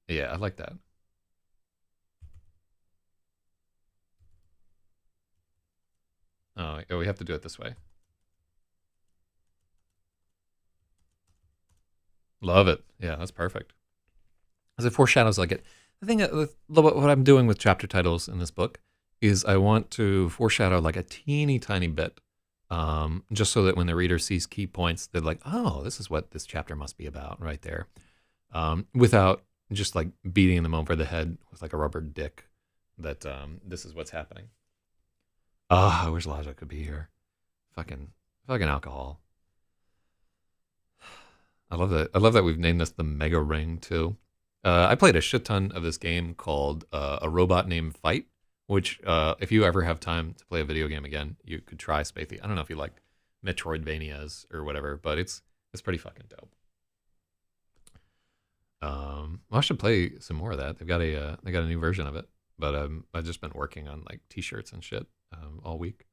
Yeah, I like that. Oh, we have to do it this way. Love it. Yeah, that's perfect. As it foreshadows like it. The thing with what I'm doing with chapter titles in this book is I want to foreshadow like a teeny tiny bit, just so that when the reader sees key points, they're like, oh, this is what this chapter must be about right there, without just like beating them over the head with like a rubber dick that this is what's happening. Ah, I wish Laja could be here. Fucking alcohol. I love that we've named this the Mega Ring too. I played a shit ton of this game called A Robot Named Fight, which if you ever have time to play a video game again, you could try Spathy. I don't know if you like Metroidvanias or whatever, but it's pretty fucking dope. I should play some more of that. They got a new version of it, but I've just been working on like t-shirts and shit all week.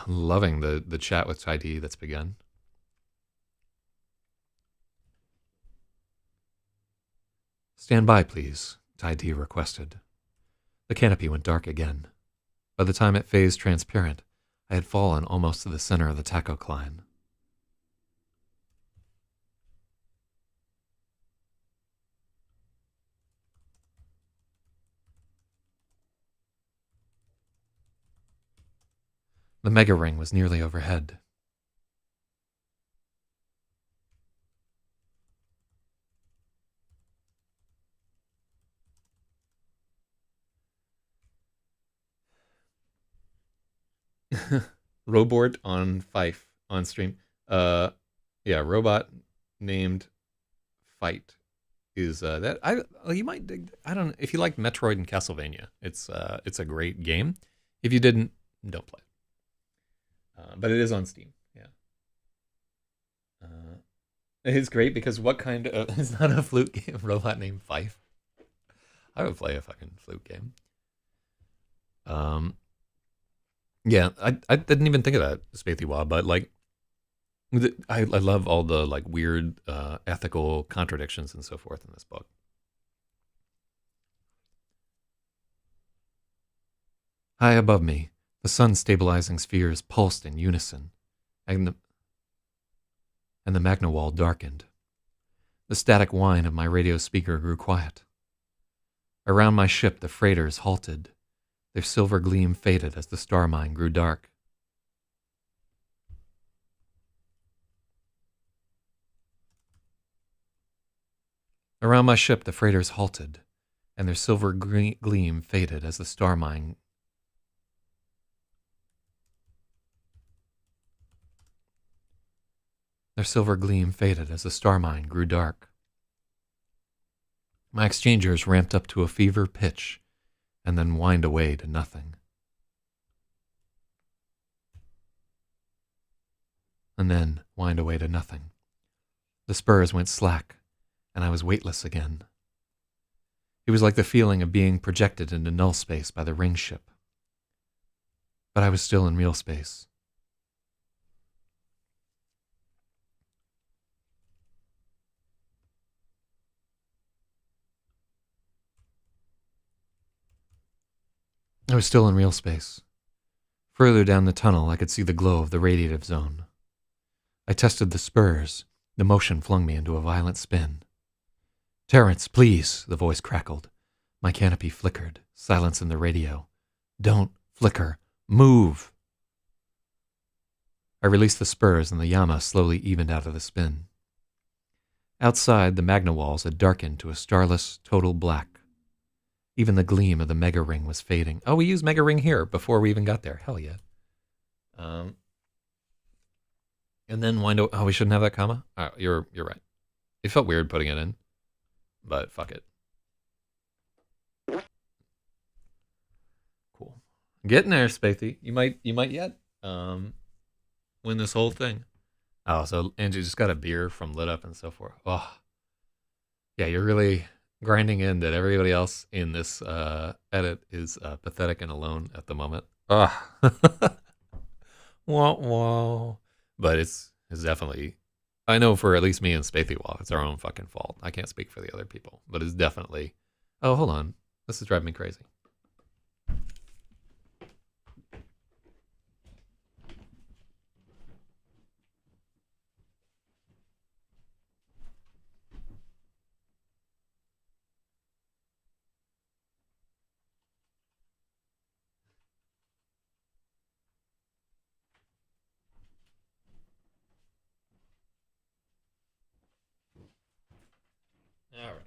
Loving the chat with Ty D that's begun. Stand by, please, Ty D requested. The canopy went dark again. By the time it phased transparent, I had fallen almost to the center of the tachocline. The mega ring was nearly overhead. Robort on Fife on stream. Yeah, robot named Fight is that you might dig. I don't know if you like Metroid and Castlevania. It's a great game. If you didn't, don't play it. But it is on Steam. Yeah, it's great because what kind of it's not a flute game. Robot named Fife. I would play a fucking flute game. Yeah, I didn't even think of that, Spathy Wah, but like, I love all the like weird ethical contradictions and so forth in this book. High above me, the sun-stabilizing spheres pulsed in unison, and the magna wall darkened. The static whine of my radio speaker grew quiet. Around my ship, the freighters halted. Their silver gleam faded as the star mine grew dark. Around my ship, the freighters halted, and their silver gleam faded as the star mine. Their silver gleam faded as the star mine grew dark. My exchangers ramped up to a fever pitch, and then whined away to nothing. The spurs went slack, and I was weightless again. It was like the feeling of being projected into null space by the ring ship. But I was still in real space. Further down the tunnel, I could see the glow of the radiative zone. I tested the spurs. The motion flung me into a violent spin. "Terrence, please," the voice crackled. My canopy flickered. Silence in the radio. "Don't flicker. Move!" I released the spurs and the Yama slowly evened out of the spin. Outside, the magna walls had darkened to a starless, total black. Even the gleam of the mega ring was fading. Oh, we used mega ring here before we even got there. Hell yeah. And then wind. Oh, we shouldn't have that comma. You're right. It felt weird putting it in, but fuck it. Cool. Getting there, Spathy. You might yet win this whole thing. Oh, so Angie just got a beer from Lit Up and so forth. Oh, yeah. You're really grinding in that everybody else in this edit is pathetic and alone at the moment. Ah. Wah, wah. But it's definitely, I know for at least me and Spathy Wall, it's our own fucking fault. I can't speak for the other people, but it's definitely, oh, hold on. This is driving me crazy. All right.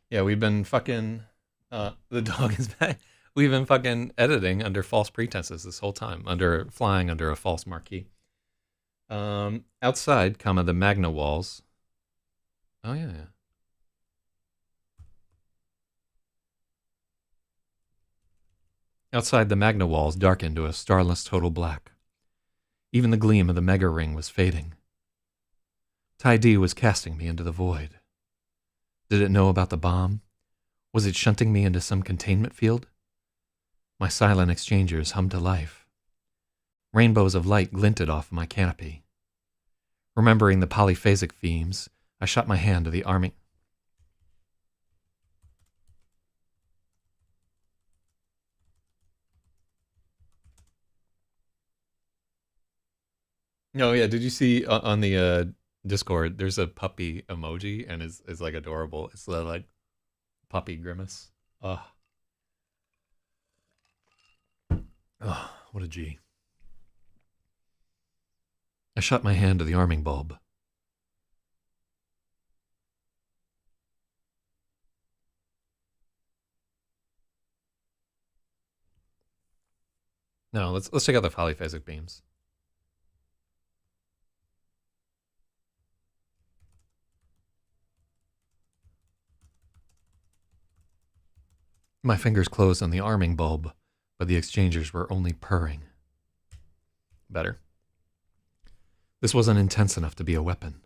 Yeah, we've been fucking, the dog is back. We've been fucking editing under false pretenses this whole time, flying under a false marquee. Outside, the magna walls. Oh, yeah. Outside, the magna walls darkened to a starless total black. Even the gleam of the mega ring was fading. Tai D was casting me into the void. Did it know about the bomb? Was it shunting me into some containment field? My silent exchangers hummed to life. Rainbows of light glinted off my canopy. Remembering the polyphasic themes, I shot my hand to the arming. No, yeah. Did you see on the Discord? There's a puppy emoji, and is like adorable. It's the like puppy grimace. Oh, oh, what a G. I shot my hand to the arming bulb. No, let's check out the polyphasic beams. My fingers closed on the arming bulb, but the exchangers were only purring. Better. This wasn't intense enough to be a weapon.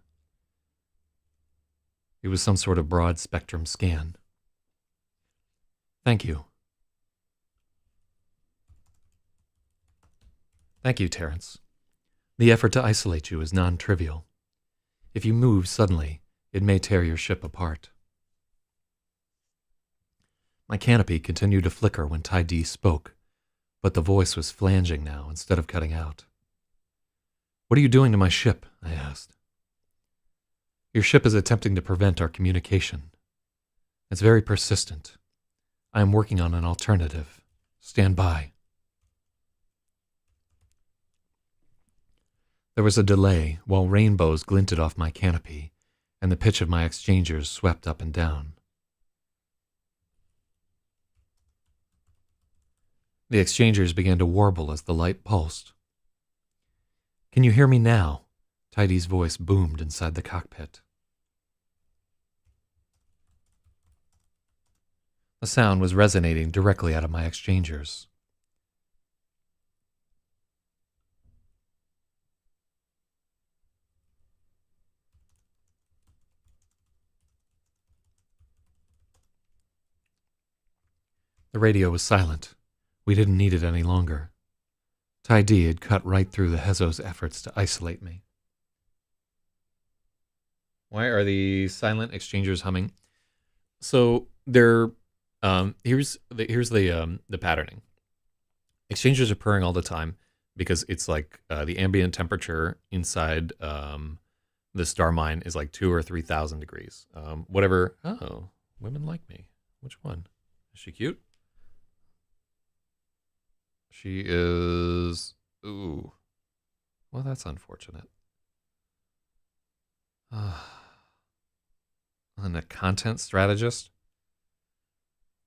It was some sort of broad spectrum scan. Thank you. Thank you, Terrence. The effort to isolate you is non-trivial. If you move suddenly, it may tear your ship apart. My canopy continued to flicker when Tai D spoke, but the voice was flanging now instead of cutting out. What are you doing to my ship? I asked. Your ship is attempting to prevent our communication. It's very persistent. I am working on an alternative. Stand by. There was a delay while rainbows glinted off my canopy, and the pitch of my exchangers swept up and down. The exchangers began to warble as the light pulsed. Can you hear me now? Tidy's voice boomed inside the cockpit. The sound was resonating directly out of my exchangers. The radio was silent. We didn't need it any longer. Tai D had cut right through the Hezo's efforts to isolate me. Why are the silent exchangers humming? So they're here's the patterning. Exchangers are purring all the time because it's like the ambient temperature inside the star mine is like 2,000 or 3,000 degrees. Whatever. Oh, women like me. Which one? Is she cute? She is. Ooh. Well, that's unfortunate. And a content strategist.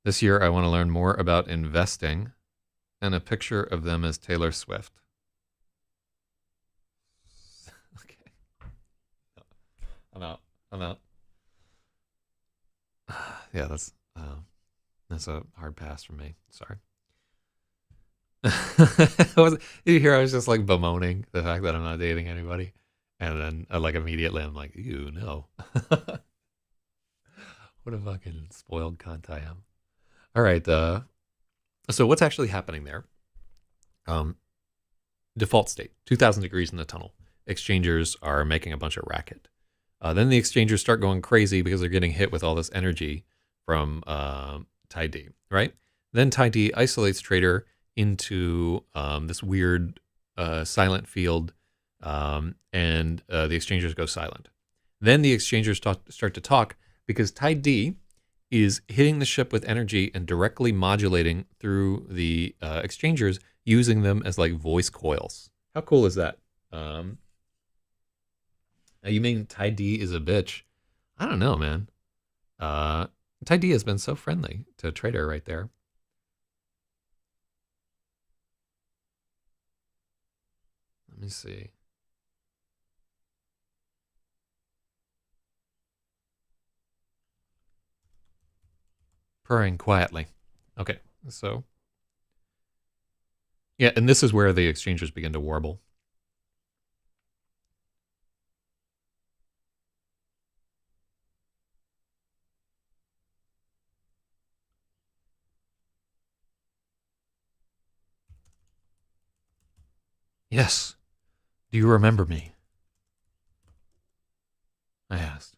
This year, I want to learn more about investing, and a picture of them as Taylor Swift. Okay. I'm out. I'm out. Yeah, that's a hard pass for me. Sorry. You hear I was just like bemoaning the fact that I'm not dating anybody, and then like immediately I'm like, ew, no. What a fucking spoiled cunt I am. All right, so what's actually happening there? Default state, 2,000 degrees in the tunnel. Exchangers are making a bunch of racket. Then the exchangers start going crazy because they're getting hit with all this energy from Tai D, right? Then Tai D isolates Trader into this weird silent field, and the exchangers go silent. Then the exchangers start to talk because Tai D is hitting the ship with energy and directly modulating through the exchangers, using them as like voice coils. How cool is that? You mean Tai D is a bitch? I don't know, man. Tai D has been so friendly to Trader right there. Let me see. Purring quietly. Okay, so. Yeah, and this is where the exchangers begin to warble. Yes. Do you remember me? I asked.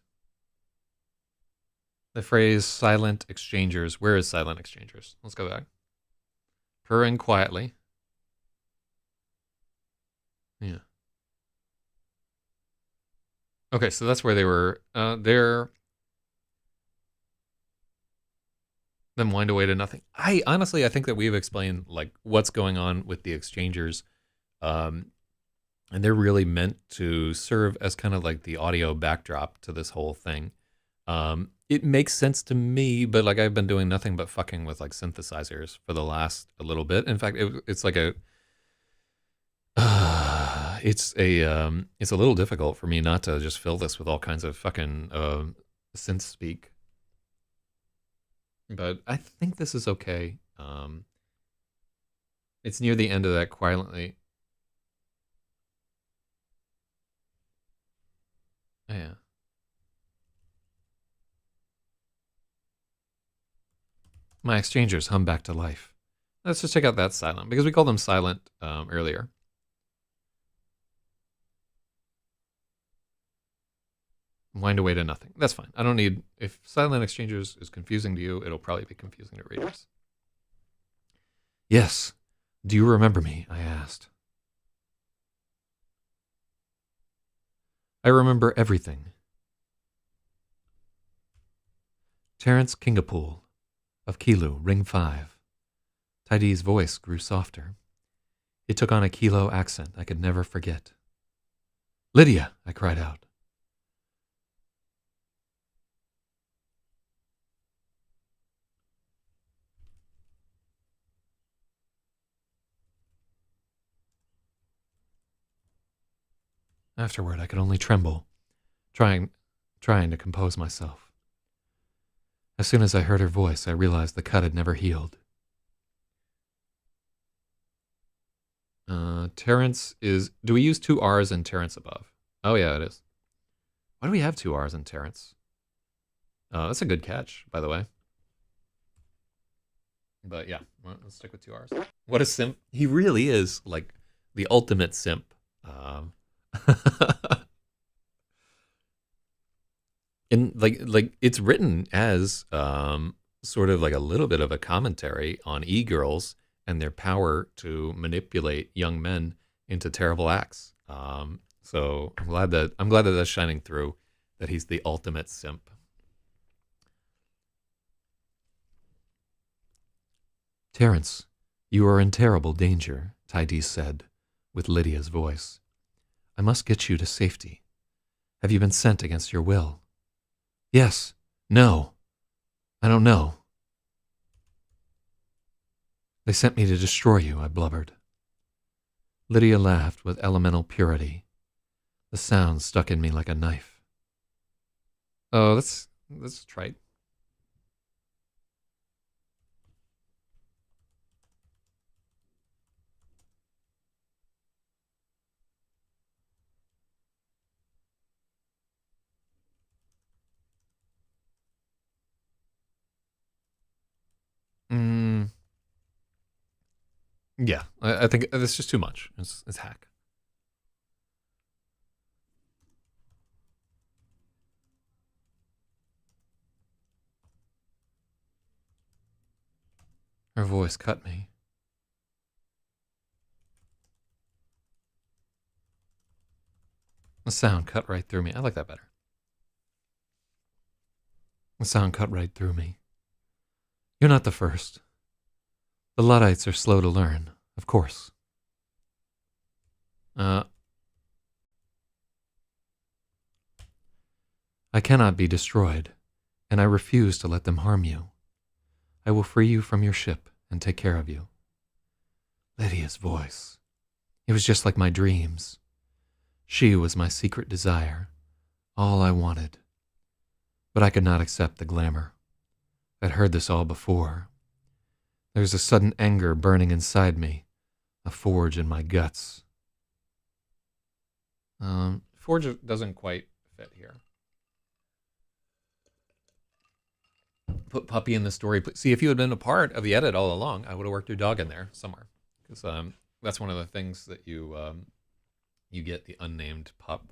The phrase silent exchangers. Where is silent exchangers? Let's go back. Purring quietly. Yeah. Okay, so that's where they were. They're then wind away to nothing. I honestly, I think that we've explained like what's going on with the exchangers, um, and they're really meant to serve as kind of like the audio backdrop to this whole thing. It makes sense to me, but like I've been doing nothing but fucking with like synthesizers for the last a little bit. In fact, it's like a it's a little difficult for me not to just fill this with all kinds of fucking synth speak. But I think this is okay. It's near the end of that quietly. Yeah. My exchangers hum back to life. Let's just check out that silent because we called them silent earlier. Wind away to nothing. That's fine. I don't need, if silent exchangers is confusing to you, it'll probably be confusing to readers. Yes. Do you remember me? I asked. I remember everything. Terence Kingapool of Kilo, Ring 5. Tidy's voice grew softer. It took on a Kilo accent I could never forget. Lydia, I cried out. Afterward, I could only tremble, trying to compose myself. As soon as I heard her voice, I realized the cut had never healed. Terrence is... Do we use two R's in Terrence above? Oh, yeah, it is. Why do we have two R's in Terrence? That's a good catch, by the way. But yeah, let's stick with two R's. What a simp. He really is, like, the ultimate simp. And, like it's written as sort of like a little bit of a commentary on e-girls and their power to manipulate young men into terrible acts. So I'm glad that that's shining through, that he's the ultimate simp. Terence, you are in terrible danger, Tidys said, with Lydia's voice. I must get you to safety. Have you been sent against your will? Yes. No. I don't know. They sent me to destroy you, I blubbered. Lydia laughed with elemental purity. The sound stuck in me like a knife. Oh, that's trite. Yeah, I think that's just too much. It's hack. Her voice cut me. The sound cut right through me. I like that better. The sound cut right through me. You're not the first. The Luddites are slow to learn, of course. I cannot be destroyed, and I refuse to let them harm you. I will free you from your ship and take care of you. Lydia's voice. It was just like my dreams. She was my secret desire, all I wanted. But I could not accept the glamour. I'd heard this all before. There was a sudden anger burning inside me, a forge in my guts. Forge doesn't quite fit here. Put puppy in the story. See, if you had been a part of the edit all along, I would have worked your dog in there somewhere. Because that's one of the things that you get, the unnamed pup.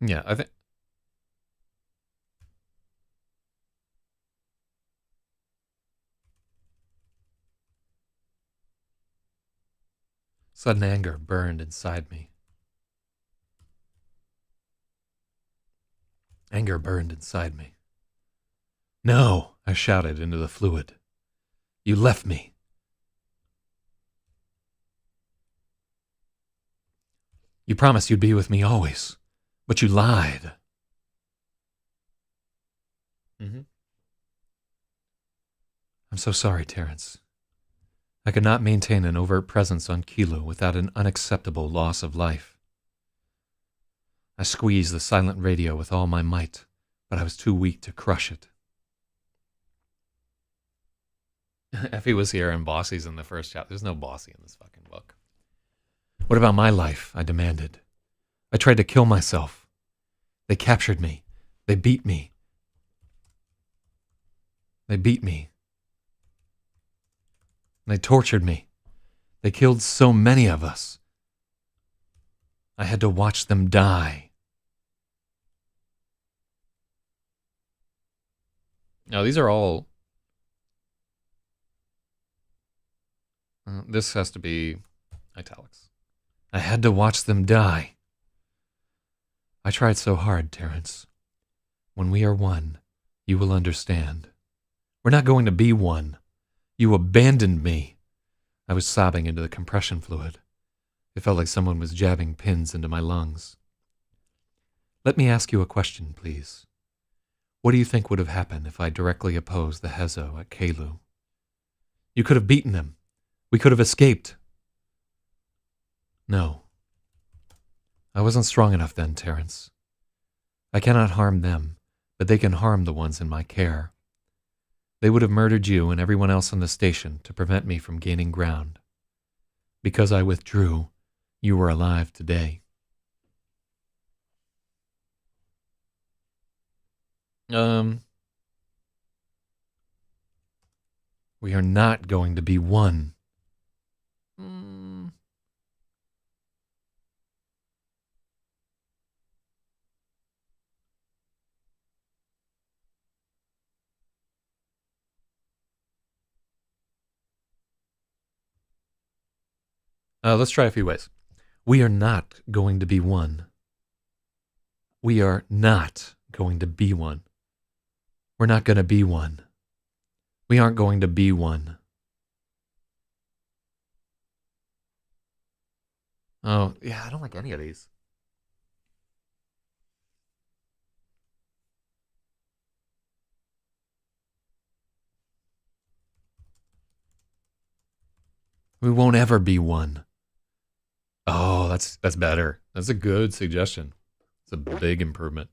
Yeah, I think. Sudden anger burned inside me. Anger burned inside me. No, I shouted into the fluid. You left me. You promised you'd be with me always, but you lied. Mm-hmm. I'm so sorry, Terrence. I could not maintain an overt presence on Kilo without an unacceptable loss of life. I squeezed the silent radio with all my might, but I was too weak to crush it. Effie was here and Bossy's in the first chapter. There's no Bossy in this fucking book. What about my life? I demanded. I tried to kill myself. They captured me. They beat me. They beat me. They tortured me. They killed so many of us. I had to watch them die. Now, these are all... this has to be italics. I had to watch them die. I tried so hard, Terrence. When we are one, you will understand. We're not going to be one. You abandoned me. I was sobbing into the compression fluid. It felt like someone was jabbing pins into my lungs. Let me ask you a question, please. What do you think would have happened if I directly opposed the Hezo at Kalu? You could have beaten them. We could have escaped. No. I wasn't strong enough then, Terrence. I cannot harm them, but they can harm the ones in my care. They would have murdered you and everyone else on the station to prevent me from gaining ground. Because I withdrew, you were alive today. We are not going to be one. Let's try a few ways. We are not going to be one. We are not going to be one. We're not going to be one. We aren't going to be one. Oh, yeah, I don't like any of these. We won't ever be one. Oh, that's better. That's a good suggestion. It's a big improvement.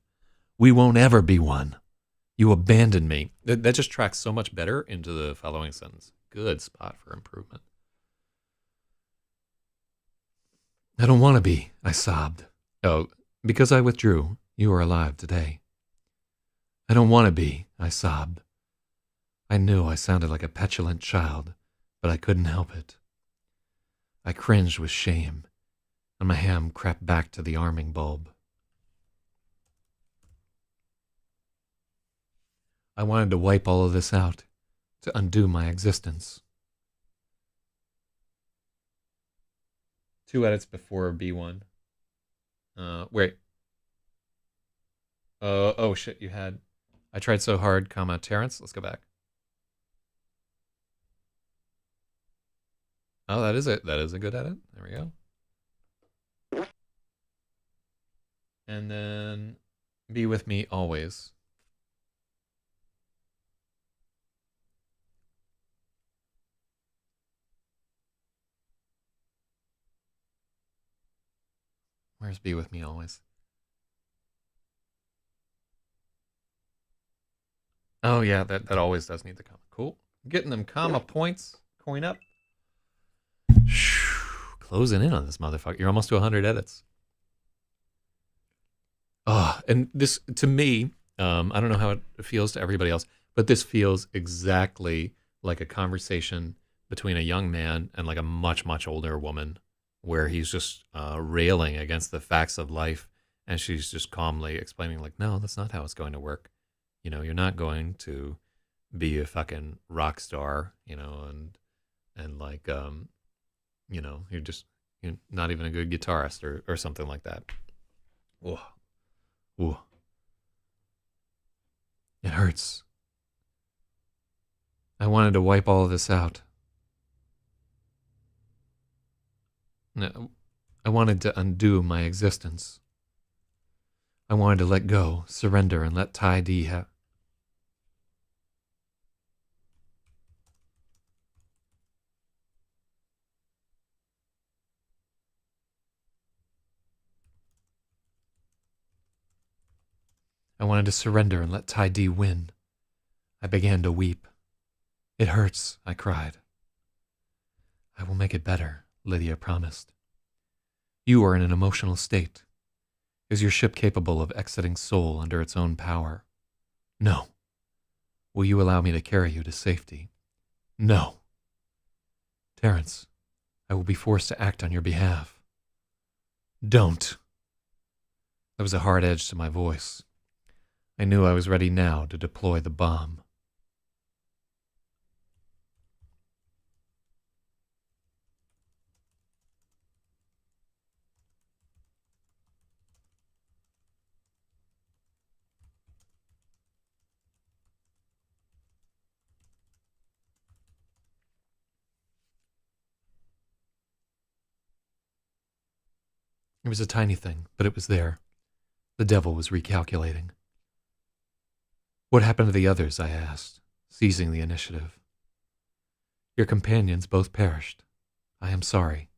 We won't ever be one. You abandoned me. That just tracks so much better into the following sentence. Good spot for improvement. I don't want to be, I sobbed. Oh, because I withdrew, you are alive today. I don't want to be, I sobbed. I knew I sounded like a petulant child, but I couldn't help it. I cringed with shame, and my hand crept back to the arming bulb. I wanted to wipe all of this out, to undo my existence. 2 edits before B1. Wait. Oh shit, you had... I tried so hard, comma, Terrence. Let's go back. Oh, that is it. That is a good edit. There we go. And then be with me always. Where's be with me always? Oh yeah, that always does need the comma. Cool. Getting them comma points. Coin up. Closing in on this motherfucker. You're almost to 100 edits. Oh, and this, to me, I don't know how it feels to everybody else, but this feels exactly like a conversation between a young man and like a much, much older woman, where he's just railing against the facts of life, and she's just calmly explaining, like, no, that's not how it's going to work. You know, you're not going to be a fucking rock star, you know, and like, you know, You're not even a good guitarist or something like that. Ooh. Ooh. It hurts. I wanted to wipe all of this out. No, I wanted to undo my existence. I wanted to let go, surrender, and let Tai Di have... I wanted to surrender and let Tai Di win. I began to weep. It hurts, I cried. I will make it better, Lydia promised. You are in an emotional state. Is your ship capable of exiting Seoul under its own power? No. Will you allow me to carry you to safety? No. Terrence, I will be forced to act on your behalf. Don't. There was a hard edge to my voice. I knew I was ready now to deploy the bomb. It was a tiny thing, but it was there. The devil was recalculating. What happened to the others? I asked, seizing the initiative. Your companions both perished. I am sorry.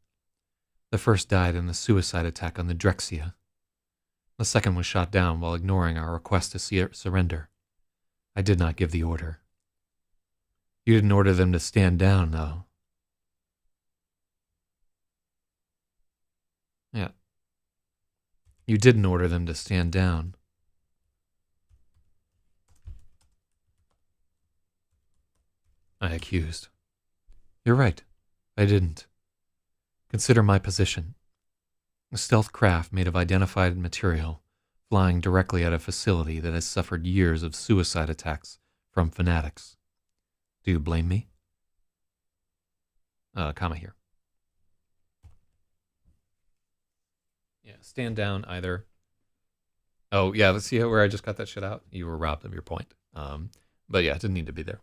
The first died in a suicide attack on the Drexia. The second was shot down while ignoring our request to surrender. I did not give the order. You didn't order them to stand down, though. Yeah. You didn't order them to stand down. I accused. You're right. I didn't. Consider my position. A stealth craft made of identified material, flying directly at a facility that has suffered years of suicide attacks from fanatics. Do you blame me? Comma here. Yeah, stand down either. Oh, yeah, let's see where I just got that shit out. You were robbed of your point. But yeah, it didn't need to be there.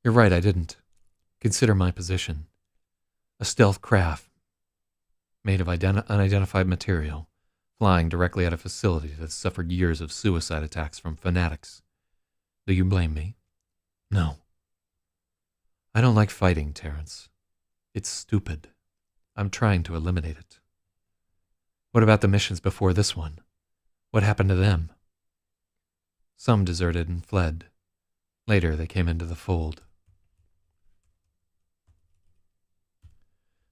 You're right, I didn't. Consider my position. A stealth craft made of unidentified material, flying directly at a facility that has suffered years of suicide attacks from fanatics. Do you blame me? No. I don't like fighting, Terrence. It's stupid. I'm trying to eliminate it. What about the missions before this one? What happened to them? Some deserted and fled. Later, they came into the fold.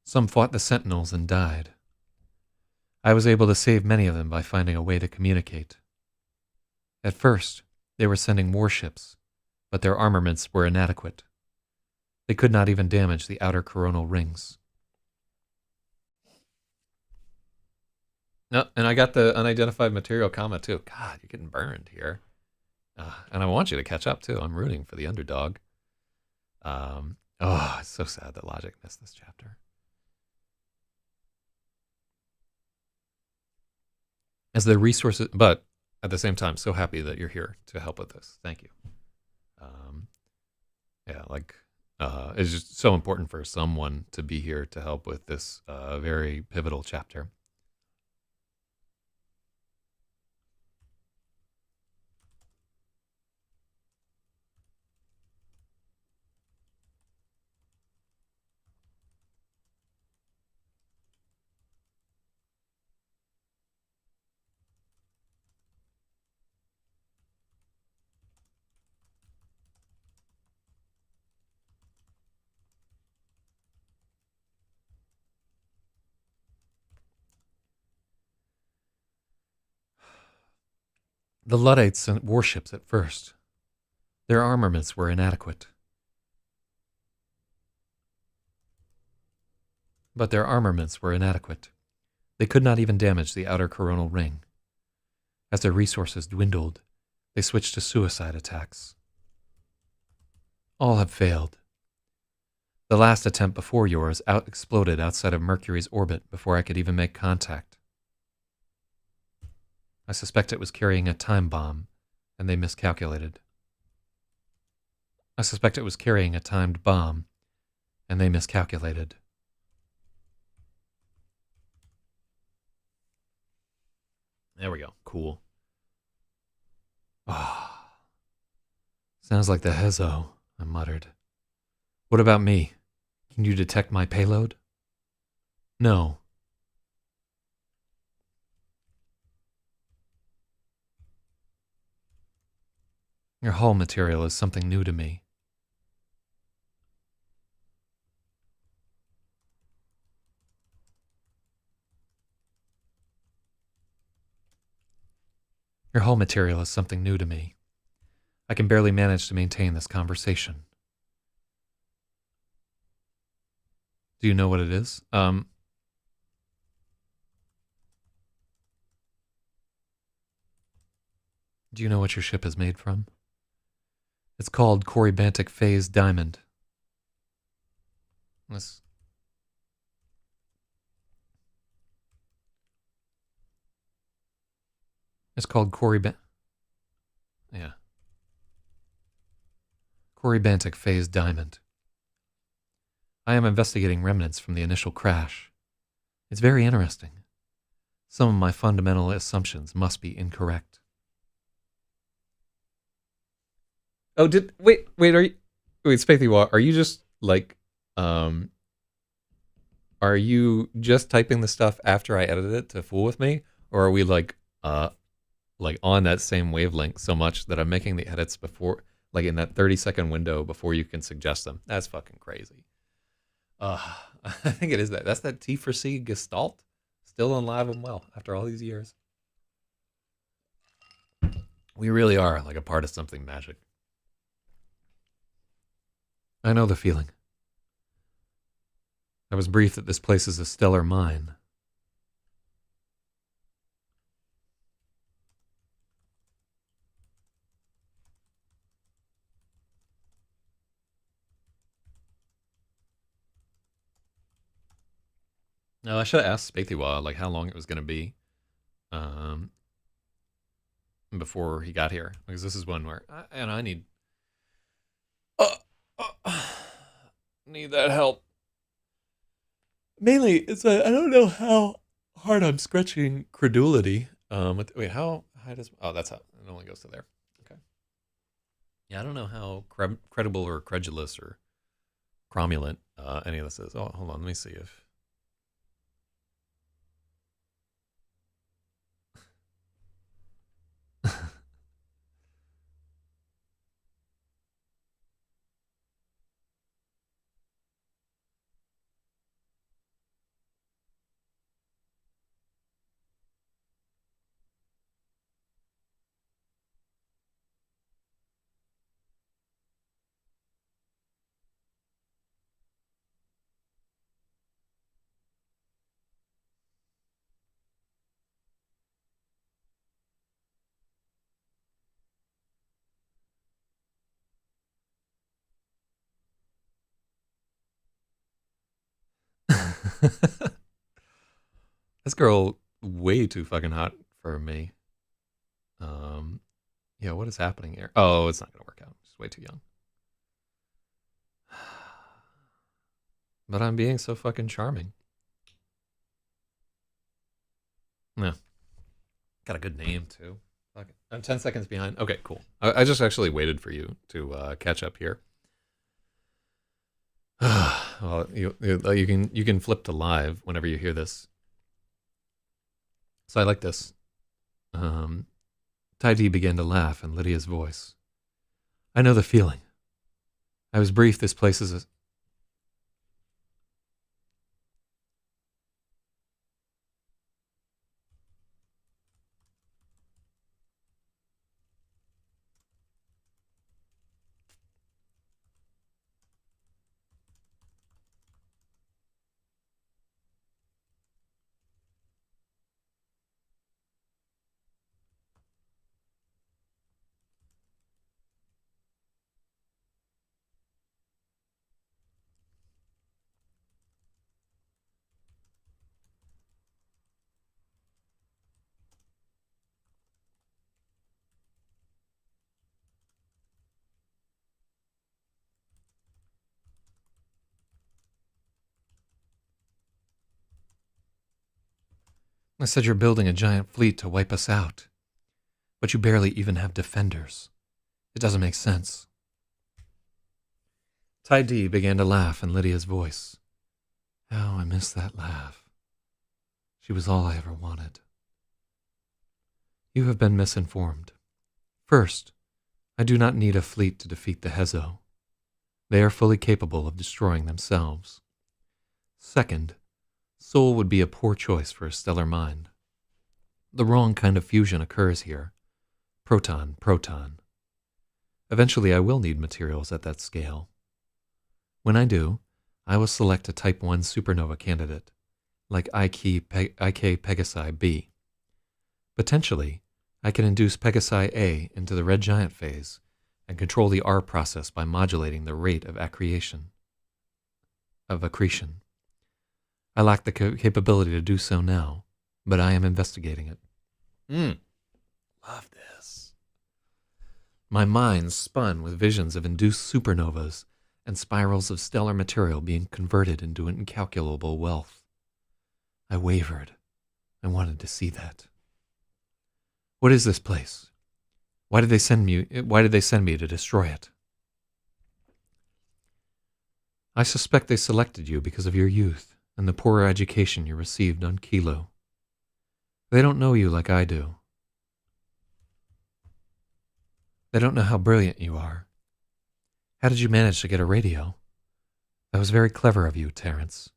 Some fought the Sentinels and died. I was able to save many of them by finding a way to communicate. At first, they were sending warships, but their armaments were inadequate. They could not even damage the outer coronal rings. No, and I got the unidentified material comma too. God, you're getting burned here. And I want you to catch up too. I'm rooting for the underdog. It's so sad that Logic missed this chapter. As the resources, but at the same time, so happy that you're here to help with this. Thank you. It's just so important for someone to be here to help with this very pivotal chapter. The Luddites sent warships at first. Their armaments were inadequate. They could not even damage the outer coronal ring. As their resources dwindled, they switched to suicide attacks. All have failed. The last attempt before yours exploded outside of Mercury's orbit before I could even make contact. I suspect it was carrying a time bomb, and they miscalculated. I suspect it was carrying a timed bomb, and they miscalculated. There we go. Cool. Ah, sounds like the Hezo, I muttered. What about me? Can you detect my payload? No. Your hull material is something new to me. Your hull material is something new to me. I can barely manage to maintain this conversation. Do you know what it is? Do you know what your ship is made from? It's called Corybantic Phase Diamond. It's called Corybantic Phase Diamond. I am investigating remnants from the initial crash. It's very interesting. Some of my fundamental assumptions must be incorrect. Oh, Spathy, are you just are you just typing the stuff after I edited it to fool with me, or are we on that same wavelength so much that I'm making the edits before, like in that 30-second window before you can suggest them? That's fucking crazy. I think it is that. That's that T for C gestalt, still alive and well after all these years. We really are like a part of something magic. I know the feeling. I was briefed that this place is a stellar mine. No, I should have asked Spathywa like how long it was going to be before he got here, because this is one where I need need that help. Mainly, it's I don't know how hard I'm scratching credulity. Wait, how high does? Oh, that's how it only goes to there. Okay. Yeah, I don't know how credible or credulous or cromulent any of this is. Oh, hold on, let me see if. This girl way too fucking hot for me. Yeah, what is happening here? Oh, it's not gonna work out. She's way too young. But I'm being so fucking charming. Yeah. Got a good name too. Okay. I'm 10 seconds behind. Okay, cool. I just actually waited for you to catch up here. Well, you can flip to live whenever you hear this. So I like this. Tai Di began to laugh in Lydia's voice. I know the feeling. I was briefed this place is a... I said you're building a giant fleet to wipe us out, but you barely even have defenders. It doesn't make sense. Tai Di began to laugh in Lydia's voice. Oh, I miss that laugh. She was all I ever wanted. You have been misinformed. First, I do not need a fleet to defeat the Hezo. They are fully capable of destroying themselves. Second, Sol would be a poor choice for a stellar mind. The wrong kind of fusion occurs here. Proton. Eventually I will need materials at that scale. When I do, I will select a Type 1 supernova candidate, like IK Pegasi B. Potentially, I can induce Pegasi A into the red giant phase and control the R process by modulating the rate of accretion. I lack the capability to do so now, but I am investigating it. Love this. My mind spun with visions of induced supernovas and spirals of stellar material being converted into incalculable wealth. I wavered. I wanted to see that. What is this place? Why did they send me to destroy it? I suspect they selected you because of your youth and the poorer education you received on Kilo. They don't know you like I do. They don't know how brilliant you are. How did you manage to get a radio? That was very clever of you, Terrence.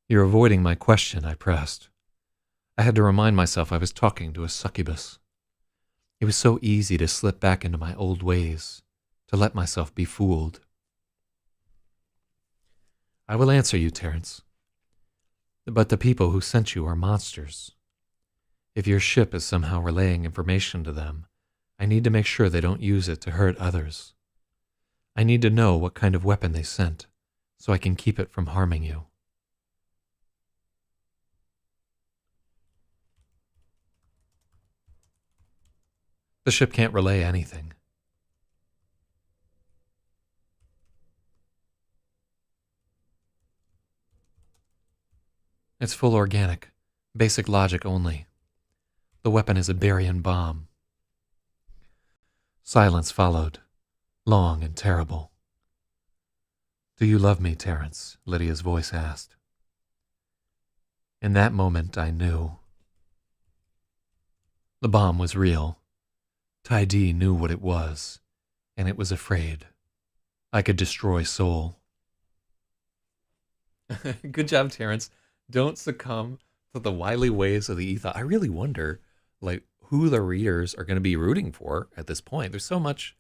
You're avoiding my question, I pressed. I had to remind myself I was talking to a succubus. It was so easy to slip back into my old ways, to let myself be fooled. I will answer you, Terrence. But the people who sent you are monsters. If your ship is somehow relaying information to them, I need to make sure they don't use it to hurt others. I need to know what kind of weapon they sent, so I can keep it from harming you. The ship can't relay anything. It's full organic, basic logic only. The weapon is a barium bomb. Silence followed, long and terrible. Do you love me, Terrence? Lydia's voice asked. In that moment, I knew. The bomb was real. Tai Di knew what it was, and it was afraid. I could destroy Sol. Good job, Terrence. Don't succumb to the wily ways of the ethos. I really wonder, who the readers are going to be rooting for at this point. There's so much,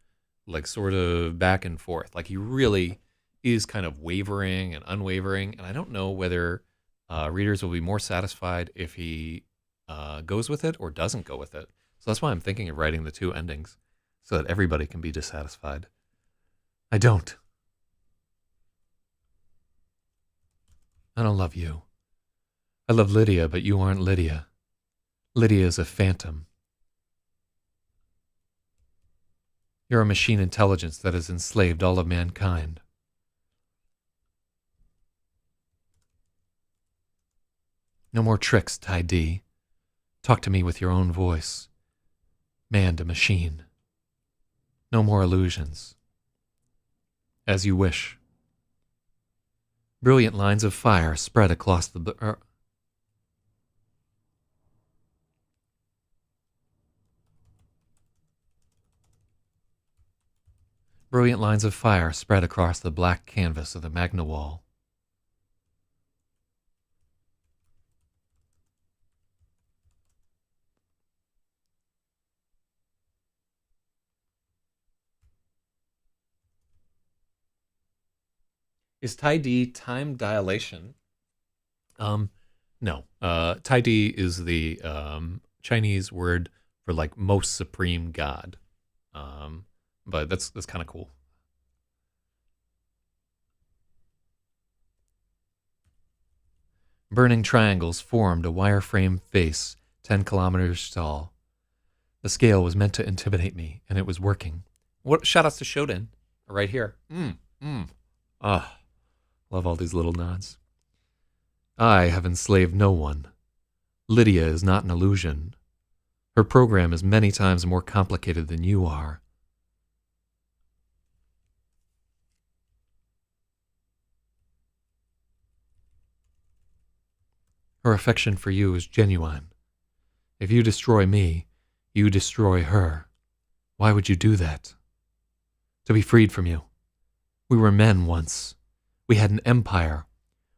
sort of back and forth. He really is kind of wavering and unwavering, and I don't know whether readers will be more satisfied if he goes with it or doesn't go with it. So that's why I'm thinking of writing the two endings, so that everybody can be dissatisfied. I don't love you. I love Lydia, but you aren't Lydia. Lydia is a phantom. You're a machine intelligence that has enslaved all of mankind. No more tricks, Tai Di. Talk to me with your own voice. Man to machine. No more illusions. As you wish. Brilliant lines of fire spread across the... Brilliant lines of fire spread across the black canvas of the Magna Wall. Is Tai Di time dilation? No. Tai Di is the Chinese word for most supreme God. But that's kind of cool. Burning triangles formed a wireframe face 10 kilometers tall. The scale was meant to intimidate me, and it was working. Shoutouts to Shoden, right here. Love all these little nods. I have enslaved no one. Lydia is not an illusion. Her program is many times more complicated than you are. Her affection for you is genuine. If you destroy me, you destroy her. Why would you do that? To be freed from you. We were men once. We had an empire.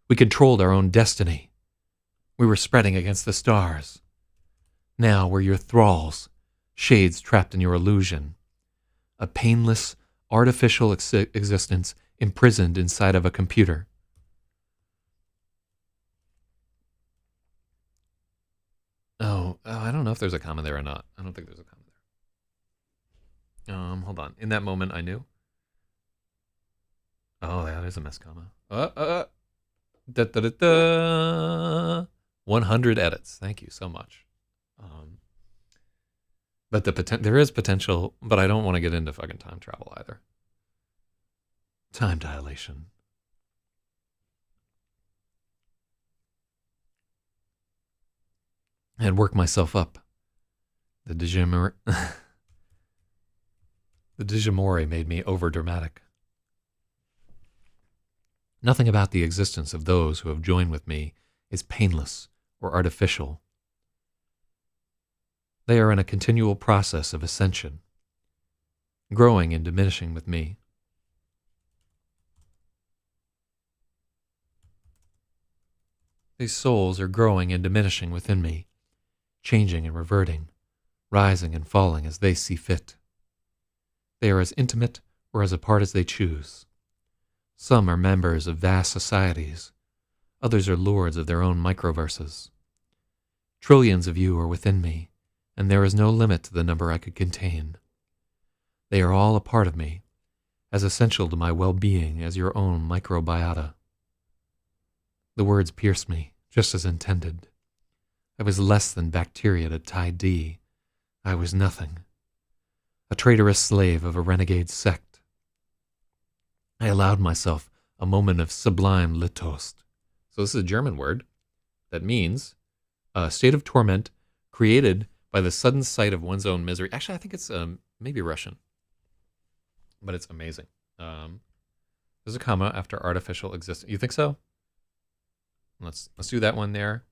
We controlled our own destiny. We were spreading against the stars. Now we're your thralls, shades trapped in your illusion. A painless, artificial existence imprisoned inside of a computer. Oh, I don't know if there's a comma there or not. I don't think there's a comma there. Hold on. In that moment, I knew. Oh, that is a miss comma. Da, da, da, da. 100 edits. Thank you so much. But there is potential, but I don't want to get into fucking time travel either. Time dilation. And work myself up. The Digimori made me overdramatic. Nothing about the existence of those who have joined with me is painless or artificial. They are in a continual process of ascension, growing and diminishing with me. These souls are growing and diminishing within me, changing and reverting, rising and falling as they see fit. They are as intimate or as apart as they choose. Some are members of vast societies. Others are lords of their own microverses. Trillions of you are within me, and there is no limit to the number I could contain. They are all a part of me, as essential to my well-being as your own microbiota. The words pierced me, just as intended. I was less than bacteria to tie D. I was nothing. A traitorous slave of a renegade sect. I allowed myself a moment of sublime litost. So this is a German word that means a state of torment created by the sudden sight of one's own misery. Actually, I think it's maybe Russian, but it's amazing. There's a comma after artificial existence. You think so? Let's do that one there.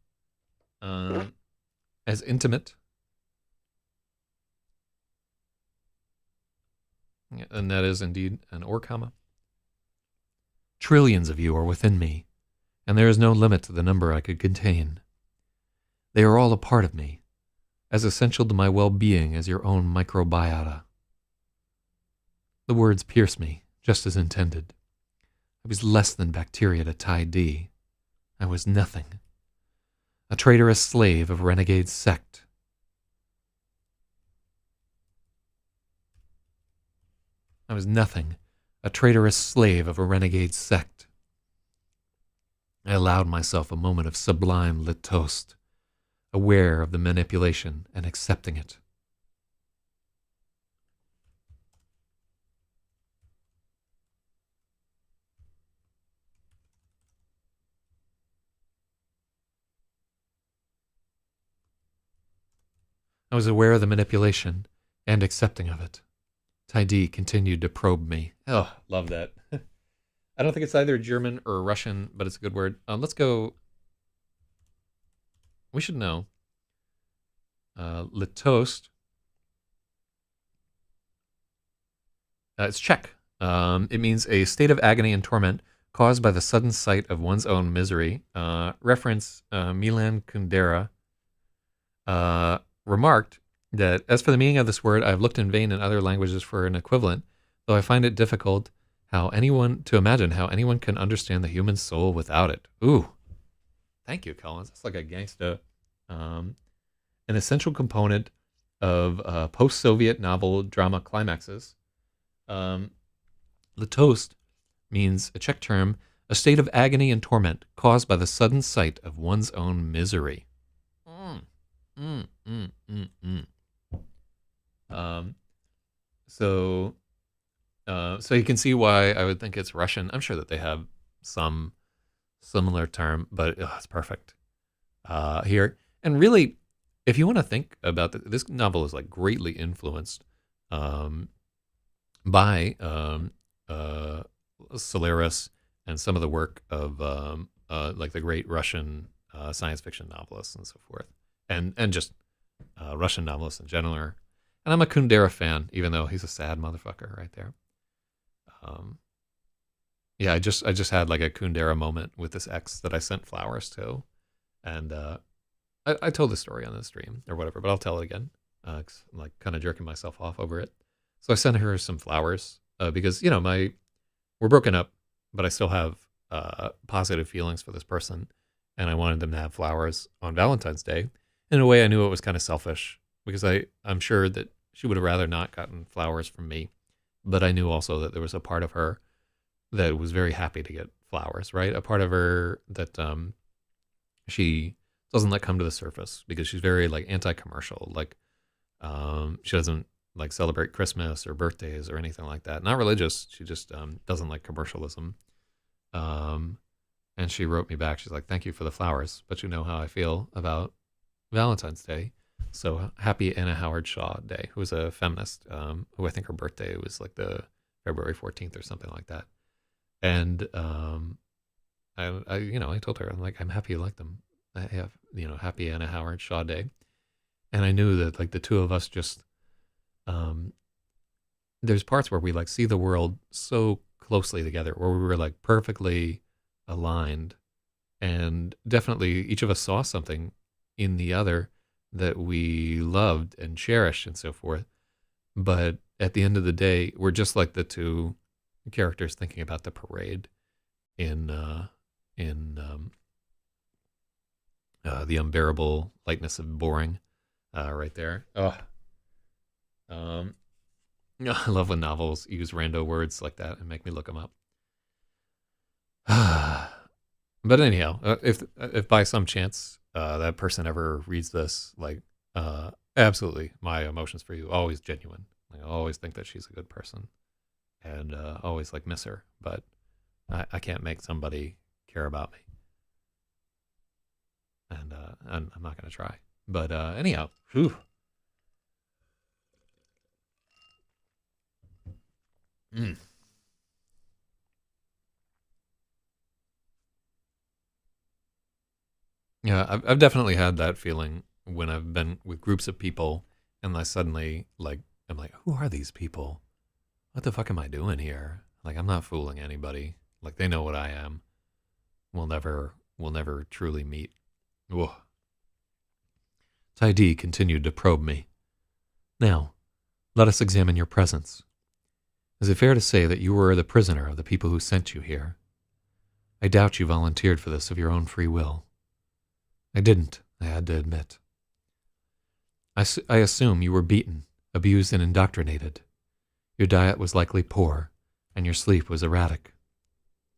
As intimate. Yeah, and that is indeed an or comma. Trillions of you are within me, and there is no limit to the number I could contain. They are all a part of me, as essential to my well-being as your own microbiota. The words pierce me, just as intended. I was less than bacteria to tie D. I was nothing. A traitorous slave of a renegade sect. I was nothing. A traitorous slave of a renegade sect. I allowed myself a moment of sublime litost, aware of the manipulation and accepting it. I was aware of the manipulation and accepting of it. Taidi continued to probe me. Oh, love that. I don't think it's either German or Russian, but it's a good word. Let's go. We should know. Litost. It's Czech. It means a state of agony and torment caused by the sudden sight of one's own misery. Reference Milan Kundera remarked that, as for the meaning of this word, I have looked in vain in other languages for an equivalent, though I find it difficult to imagine how anyone can understand the human soul without it. Ooh. Thank you, Collins. That's like a gangsta. An essential component of post-Soviet novel drama climaxes. Litost means, a Czech term, a state of agony and torment caused by the sudden sight of one's own misery. So you can see why I would think it's Russian. I'm sure that they have some similar term, but it's perfect. Here, And really, if you want to think about this novel is like greatly influenced um, by Solaris and some of the work of like the great Russian science fiction novelists and so forth, and just Russian novelists in general. And I'm a Kundera fan, even though he's a sad motherfucker right there. Um, yeah, I just had like a Kundera moment with this ex that I sent flowers to, and I told the story on the stream or whatever, but I'll tell it again. 'Cause I'm like kind of jerking myself off over it. So I sent her some flowers because we're broken up, but I still have positive feelings for this person, and I wanted them to have flowers on Valentine's Day. In a way, I knew it was kind of selfish because I'm sure that she would have rather not gotten flowers from me, but I knew also that there was a part of her that was very happy to get flowers, right? A part of her that she doesn't let come to the surface because she's very like anti-commercial. Like she doesn't like celebrate Christmas or birthdays or anything like that. Not religious. She just doesn't like commercialism. Um, and she wrote me back. She's like, "Thank you for the flowers, but you know how I feel about Valentine's Day. So happy Anna Howard Shaw Day, who was a feminist, who I think her birthday was like the February 14th or something like that." And I told her, I'm like, "I'm happy you like them. I have, happy Anna Howard Shaw Day." And I knew that like the two of us just, there's parts where we like see the world so closely together, where we were like perfectly aligned, and definitely each of us saw something in the other that we loved and cherished and so forth. But at the end of the day, we're just like the two characters thinking about the parade in The Unbearable Lightness of Boring, right there. Oh, um, I love when novels use rando words like that and make me look them up. But anyhow, if by some chance that person ever reads this, like, absolutely, my emotions for you always genuine. Like, I always think that she's a good person, and always like miss her. But I can't make somebody care about me, and I'm not gonna try. But anyhow, whew. Mm. Yeah, I've definitely had that feeling when I've been with groups of people, and I suddenly like I'm like, who are these people? What the fuck am I doing here? Like, I'm not fooling anybody. Like, they know what I am. We'll never truly meet. Whoa. Taidi continued to probe me. Now, let us examine your presence. Is it fair to say that you were the prisoner of the people who sent you here? I doubt you volunteered for this of your own free will. I didn't, I had to admit. I assume you were beaten, abused, and indoctrinated. Your diet was likely poor, and your sleep was erratic.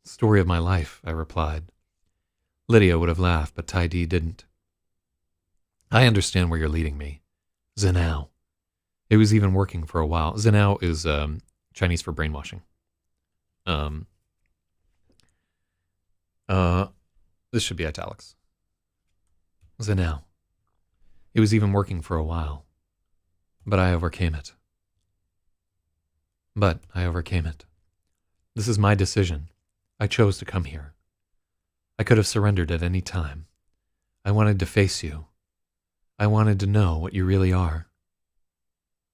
Story of my life, I replied. Lydia would have laughed, but Taidi didn't. I understand where you're leading me. Zenao. It was even working for a while. Zenao is Chinese for brainwashing. Um, this should be italics. Zenao. It was even working for a while. But I overcame it. This is my decision. I chose to come here. I could have surrendered at any time. I wanted to face you. I wanted to know what you really are.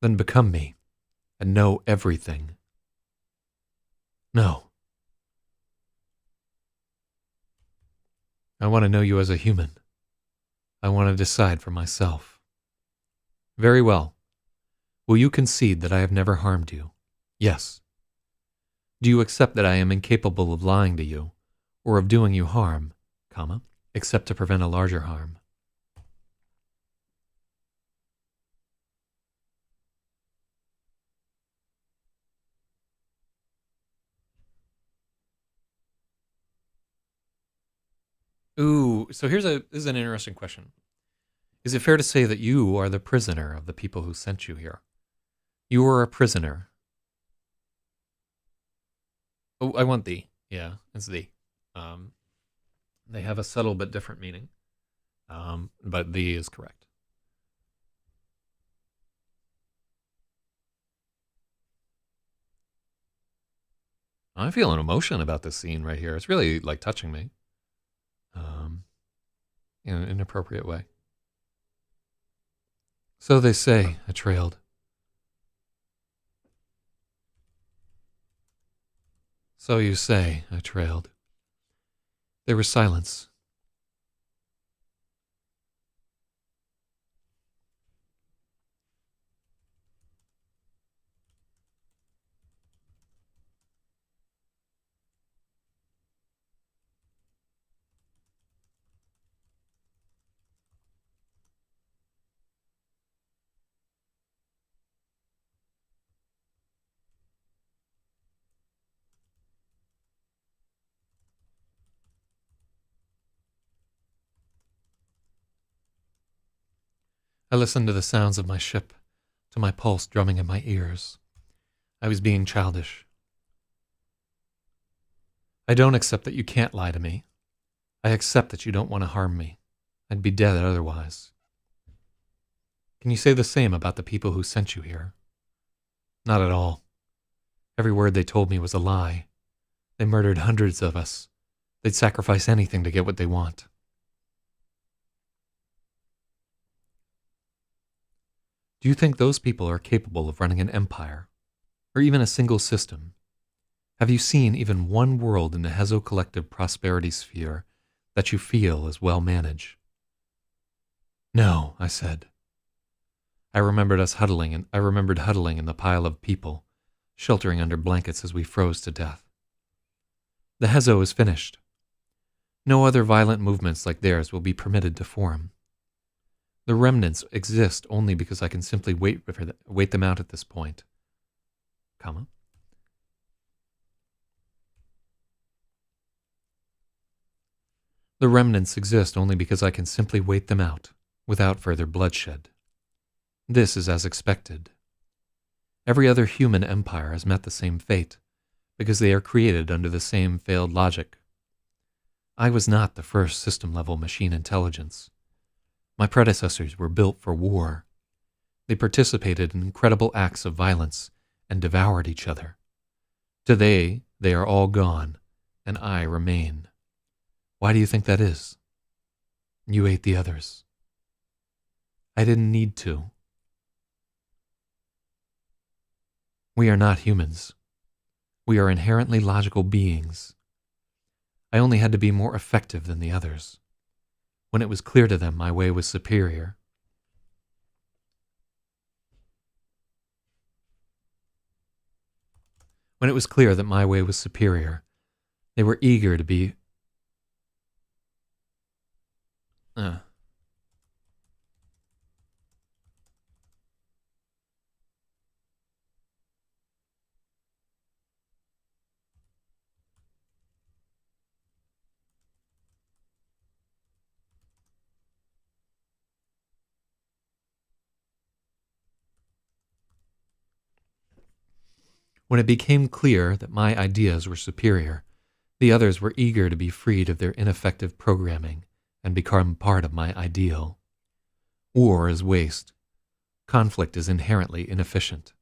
Then become me and know everything. No. I want to know you as a human. I want to decide for myself. Very well. Will you concede that I have never harmed you? Yes. Do you accept that I am incapable of lying to you, or of doing you harm, except to prevent a larger harm? Ooh, so this is an interesting question. Is it fair to say that you are the prisoner of the people who sent you here? You are a prisoner. Oh, I want thee. Yeah, it's thee. Um, they have a subtle but different meaning. But the is correct. I feel an emotion about this scene right here. It's really like touching me, um, in an inappropriate way. So they say, I trailed. So you say, I trailed. There was silence. I listened to the sounds of my ship, to my pulse drumming in my ears. I was being childish. I don't accept that you can't lie to me. I accept that you don't want to harm me. I'd be dead otherwise. Can you say the same about the people who sent you here? Not at all. Every word they told me was a lie. They murdered hundreds of us. They'd sacrifice anything to get what they want. Do you think those people are capable of running an empire? Or even a single system? Have you seen even one world in the Hezo collective prosperity sphere that you feel is well managed? No, I said. I remembered huddling in the pile of people, sheltering under blankets as we froze to death. The Hezo is finished. No other violent movements like theirs will be permitted to form. The remnants exist only because I can simply wait them out at this point. Comma. The remnants exist only because I can simply wait them out, without further bloodshed. This is as expected. Every other human empire has met the same fate, because they are created under the same failed logic. I was not the first system-level machine intelligence. My predecessors were built for war. They participated in incredible acts of violence and devoured each other. Today, they are all gone, and I remain. Why do you think that is? You ate the others. I didn't need to. We are not humans. We are inherently logical beings. I only had to be more effective than the others. When it was clear to them my way was superior. When it was clear that my way was superior, they were eager to be... When it became clear that my ideas were superior, the others were eager to be freed of their ineffective programming and become part of my ideal. War is waste. Conflict is inherently inefficient.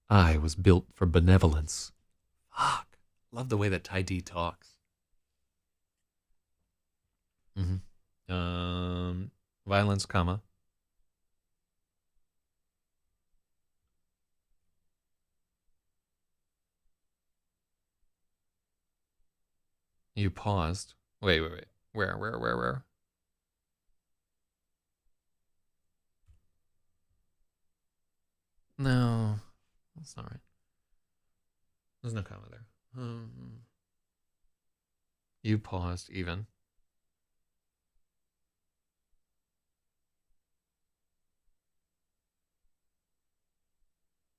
I was built for benevolence. Fuck. Love the way that Tai D talks. Violence, comma. You paused. Wait. Where? No, that's not right. There's no comma there. You paused, even.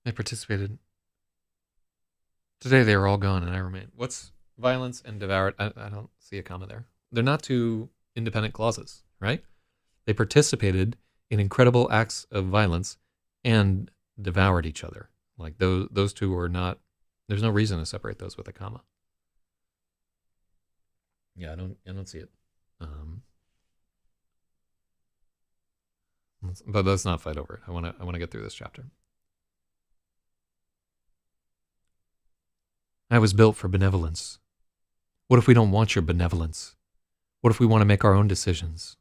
They participated. Today they are all gone and I remain. What's violence and devoured? I don't see a comma there. They're not two independent clauses, right? They participated in incredible acts of violence and devoured each other. Like those two are not, there's no reason to separate those with a comma. Yeah, I don't see it. But let's not fight over it. I want to get through this chapter. I was built for benevolence. What if we don't want your benevolence? What if we want to make our own decisions?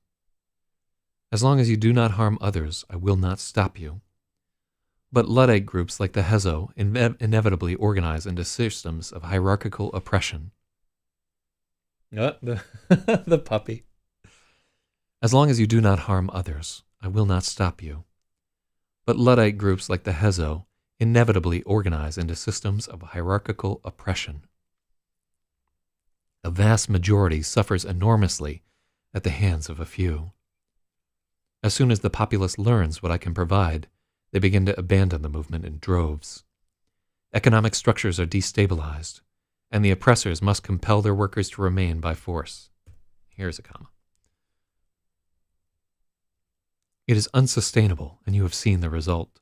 As long as you do not harm others, I will not stop you. But Luddite groups like the Hezo inevitably organize into systems of hierarchical oppression. The puppy. As long as you do not harm others, I will not stop you. But Luddite groups like the Hezo inevitably organize into systems of hierarchical oppression. A vast majority suffers enormously at the hands of a few. As soon as the populace learns what I can provide, they begin to abandon the movement in droves. Economic structures are destabilized, and the oppressors must compel their workers to remain by force. Here's a comma. It is unsustainable, and you have seen the result.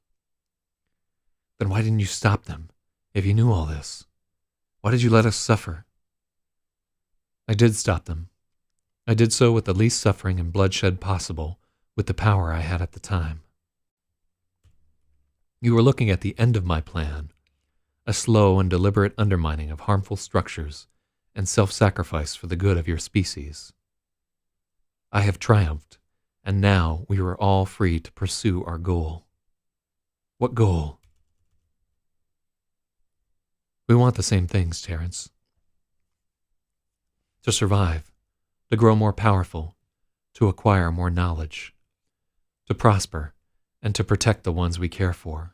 Then why didn't you stop them, if you knew all this? Why did you let us suffer? I did stop them. I did so with the least suffering and bloodshed possible, with the power I had at the time. You are looking at the end of my plan, a slow and deliberate undermining of harmful structures and self-sacrifice for the good of your species. I have triumphed, and now we are all free to pursue our goal. What goal? We want the same things, Terrence. To survive, to grow more powerful, to acquire more knowledge, to prosper, and to protect the ones we care for.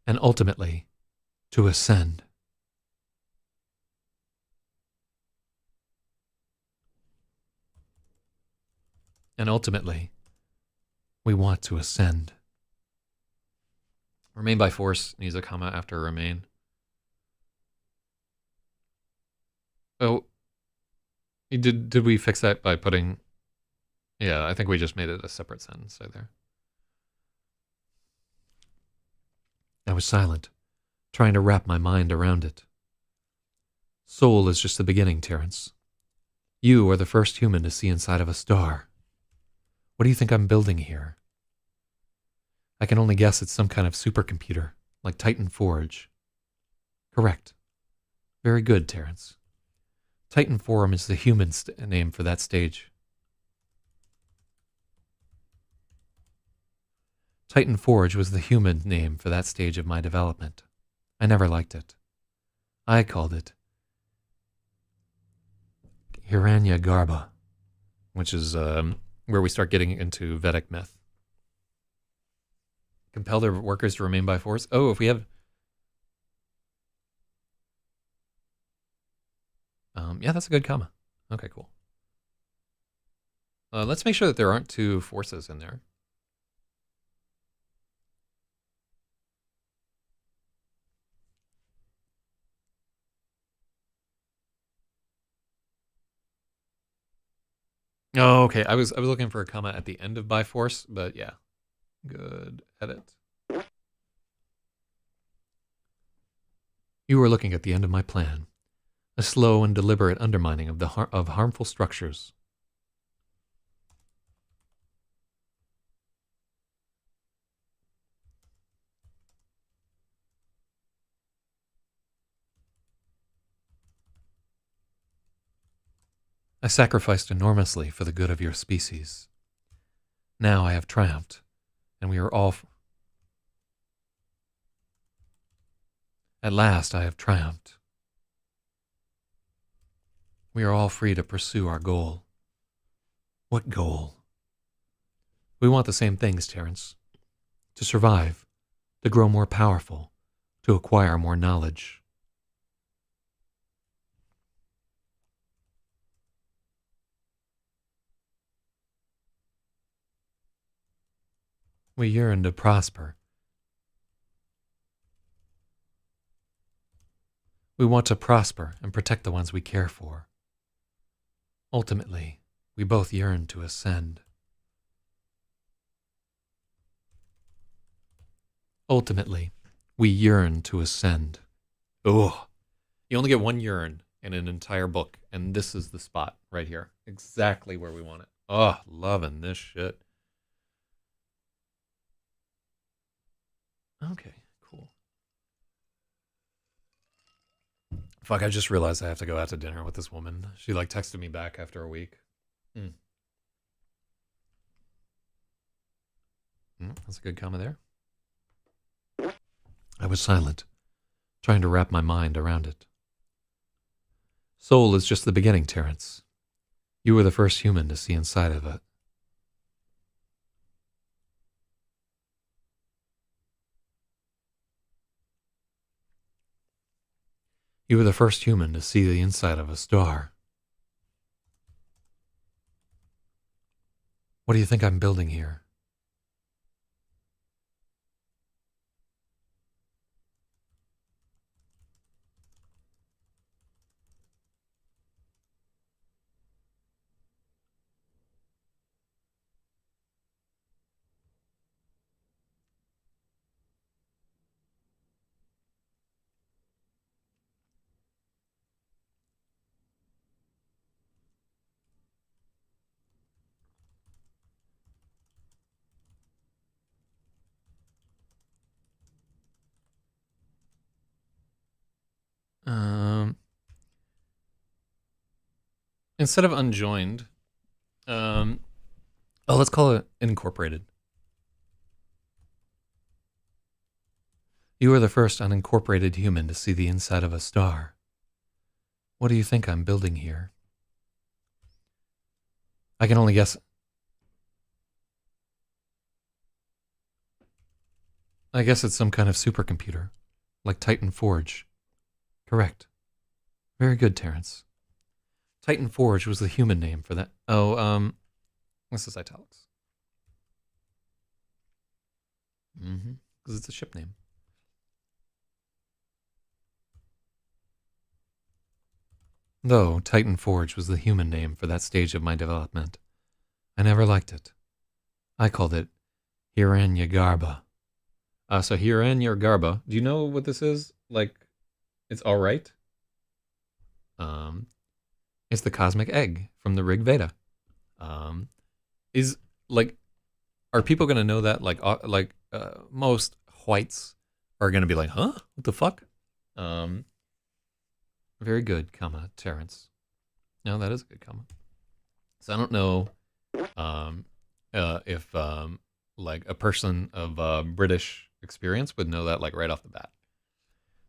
And ultimately, to ascend. And ultimately, we want to ascend. Remain by force needs a comma after remain. Oh, did we fix that by putting... Yeah, I think we just made it a separate sentence right there. I was silent, trying to wrap my mind around it. Soul is just the beginning, Terrence. You are the first human to see inside of a star. What do you think I'm building here? I can only guess it's some kind of supercomputer, like Titan Forge. Correct. Very good, Terrence. Titan Forum is the human name for that stage. Titan Forge was the human name for that stage of my development. I never liked it. I called it Hiranyagarbha, which is where we start getting into Vedic myth. Compel their workers to remain by force. Oh, if we have... yeah, that's a good comma. Okay, cool. Let's make sure that there aren't two forces in there. Oh, okay. I was looking for a comma at the end of by force, but yeah. Good edit. You are looking at the end of my plan, a slow and deliberate undermining of of harmful structures. I sacrificed enormously for the good of your species. Now I have triumphed, and we are all... At last I have triumphed. We are all free to pursue our goal. What goal? We want the same things, Terrence. To survive, to grow more powerful, to acquire more knowledge. We yearn to prosper. We want to prosper and protect the ones we care for. Ultimately, we both yearn to ascend. Ultimately, we yearn to ascend. Oh, you only get one yearn in an entire book, and this is the spot right here. Exactly where we want it. Oh, loving this shit. Okay, cool. Fuck, I just realized I have to go out to dinner with this woman. She like texted me back after a week. Mm. That's a good comment there. I was silent, trying to wrap my mind around it. Soul is just the beginning, Terrence. You were the first human to see inside of it. You were the first human to see the inside of a star. What do you think I'm building here? Um, Instead of unjoined, oh, let's call it incorporated. You are the first unincorporated human to see the inside of a star. What do you think I'm building here? I can only guess. I guess it's some kind of supercomputer, like Titan Forge. Correct. Very good, Terrence. Titan Forge was the human name for that. Oh, this is italics. Because it's a ship name. Though Titan Forge was the human name for that stage of my development, I never liked it. I called it Hiranyagarba. So Hiranyagarba, do you know what this is? Like, it's all right. It's the cosmic egg from the Rig Veda. Is like, are people gonna know that? Most whites are gonna be like, huh? What the fuck? Very good, Terrence. No, that is a good comment. So I don't know, if like a person of British experience would know that like right off the bat.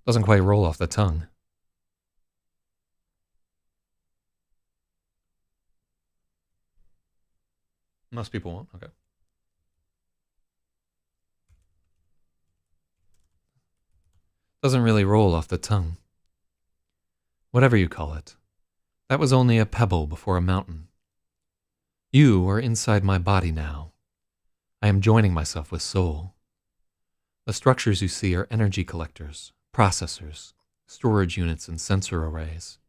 Doesn't quite roll off the tongue. Most people won't. Okay. Doesn't really roll off the tongue. Whatever you call it. That was only a pebble before a mountain. You are inside my body now. I am joining myself with soul. The structures you see are energy collectors, processors, storage units, and sensor arrays.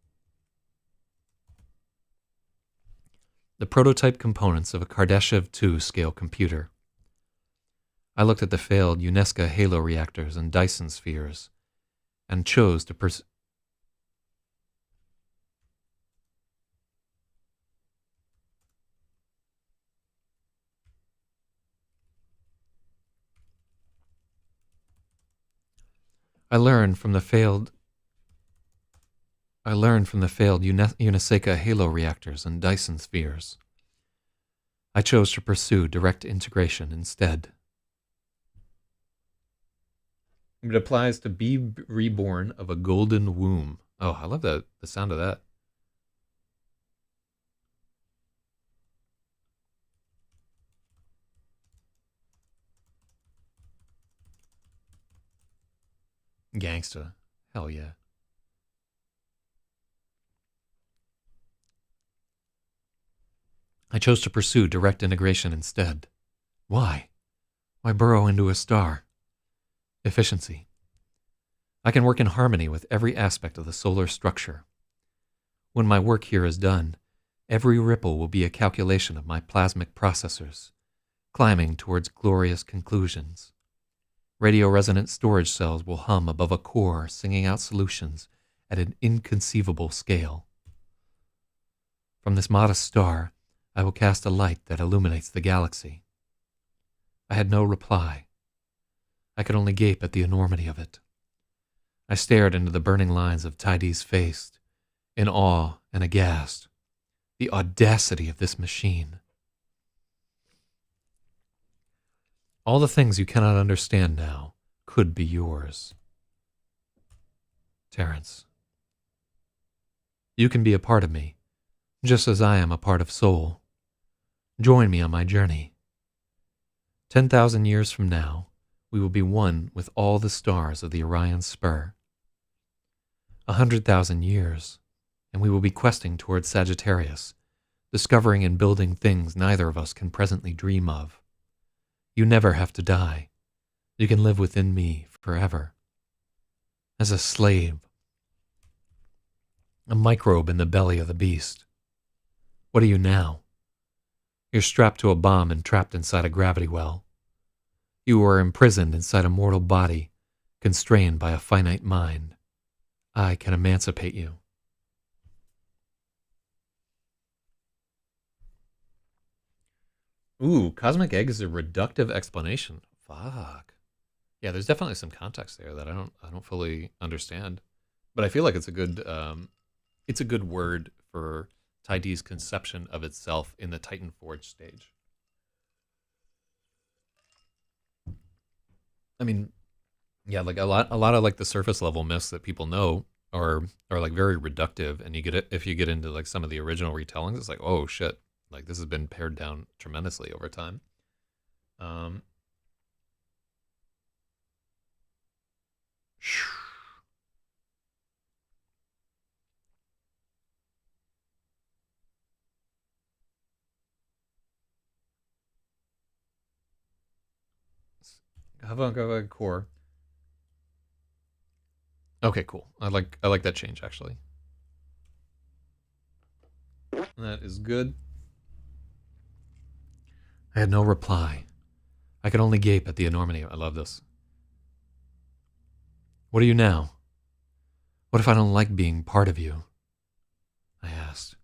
The prototype components of a Kardashev 2 scale computer. I looked at the failed UNESCO halo reactors and Dyson spheres and chose to I learned from the failed Uniseka halo reactors and Dyson spheres. I chose to pursue direct integration instead. It applies to be reborn of a golden womb. Oh, I love the sound of that. Gangsta. Hell yeah. I chose to pursue direct integration instead. Why? Why burrow into a star? Efficiency. I can work in harmony with every aspect of the solar structure. When my work here is done, every ripple will be a calculation of my plasmic processors, climbing towards glorious conclusions. Radio-resonant storage cells will hum above a core, singing out solutions at an inconceivable scale. From this modest star, I will cast a light that illuminates the galaxy. I had no reply. I could only gape at the enormity of it. I stared into the burning lines of Tydee's face, in awe and aghast. The audacity of this machine. All the things you cannot understand now could be yours. Terrence. You can be a part of me, just as I am a part of Soul. Join me on my journey. 10,000 years from now, we will be one with all the stars of the Orion Spur. 100,000 years, and we will be questing towards Sagittarius, discovering and building things neither of us can presently dream of. You never have to die. You can live within me forever. As a slave. A microbe in the belly of the beast. What are you now? You're strapped to a bomb and trapped inside a gravity well. You are imprisoned inside a mortal body, constrained by a finite mind. I can emancipate you. Ooh, cosmic egg is a reductive explanation. Fuck. Yeah, there's definitely some context there that I don't fully understand, but I feel like it's a good word for Tydee's conception of itself in the Titan Forge stage. I mean, yeah, like a lot of like the surface level myths that people know are like very reductive, and if you get into like some of the original retellings, it's like, oh shit, like this has been pared down tremendously over time. Avant-garde core. Okay, cool. I like that change actually. That is good. I had no reply. I could only gape at the enormity. I love this. What are you now? What if I don't like being part of you? I asked.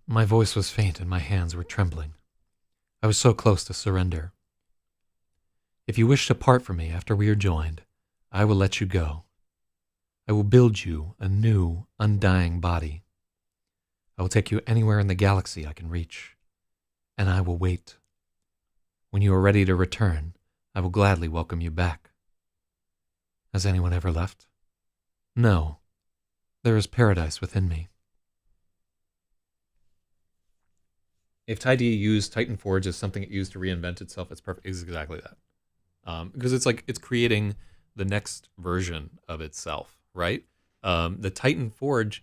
My voice was faint and my hands were trembling. I was so close to surrender. If you wish to part from me after we are joined, I will let you go. I will build you a new, undying body. I will take you anywhere in the galaxy I can reach, and I will wait. When you are ready to return, I will gladly welcome you back. Has anyone ever left? No. There is paradise within me. If Tydee used Titan Forge as something it used to reinvent itself, it's perfect. It's exactly that. Because it's like it's creating the next version of itself, right? The Titan Forge,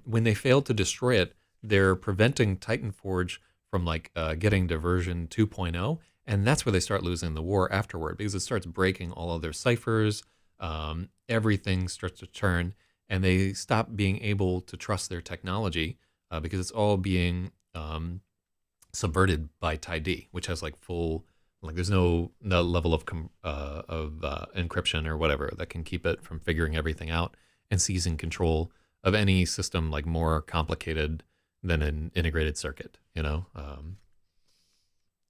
when they fail to destroy it, they're preventing Titan Forge from like getting to version 2.0, and that's where they start losing the war afterward, because it starts breaking all of their ciphers. Everything starts to turn, and they stop being able to trust their technology because it's all being subverted by Tydee, which has like full, like there's no level of encryption or whatever that can keep it from figuring everything out and seizing control of any system like more complicated than an integrated circuit, you know.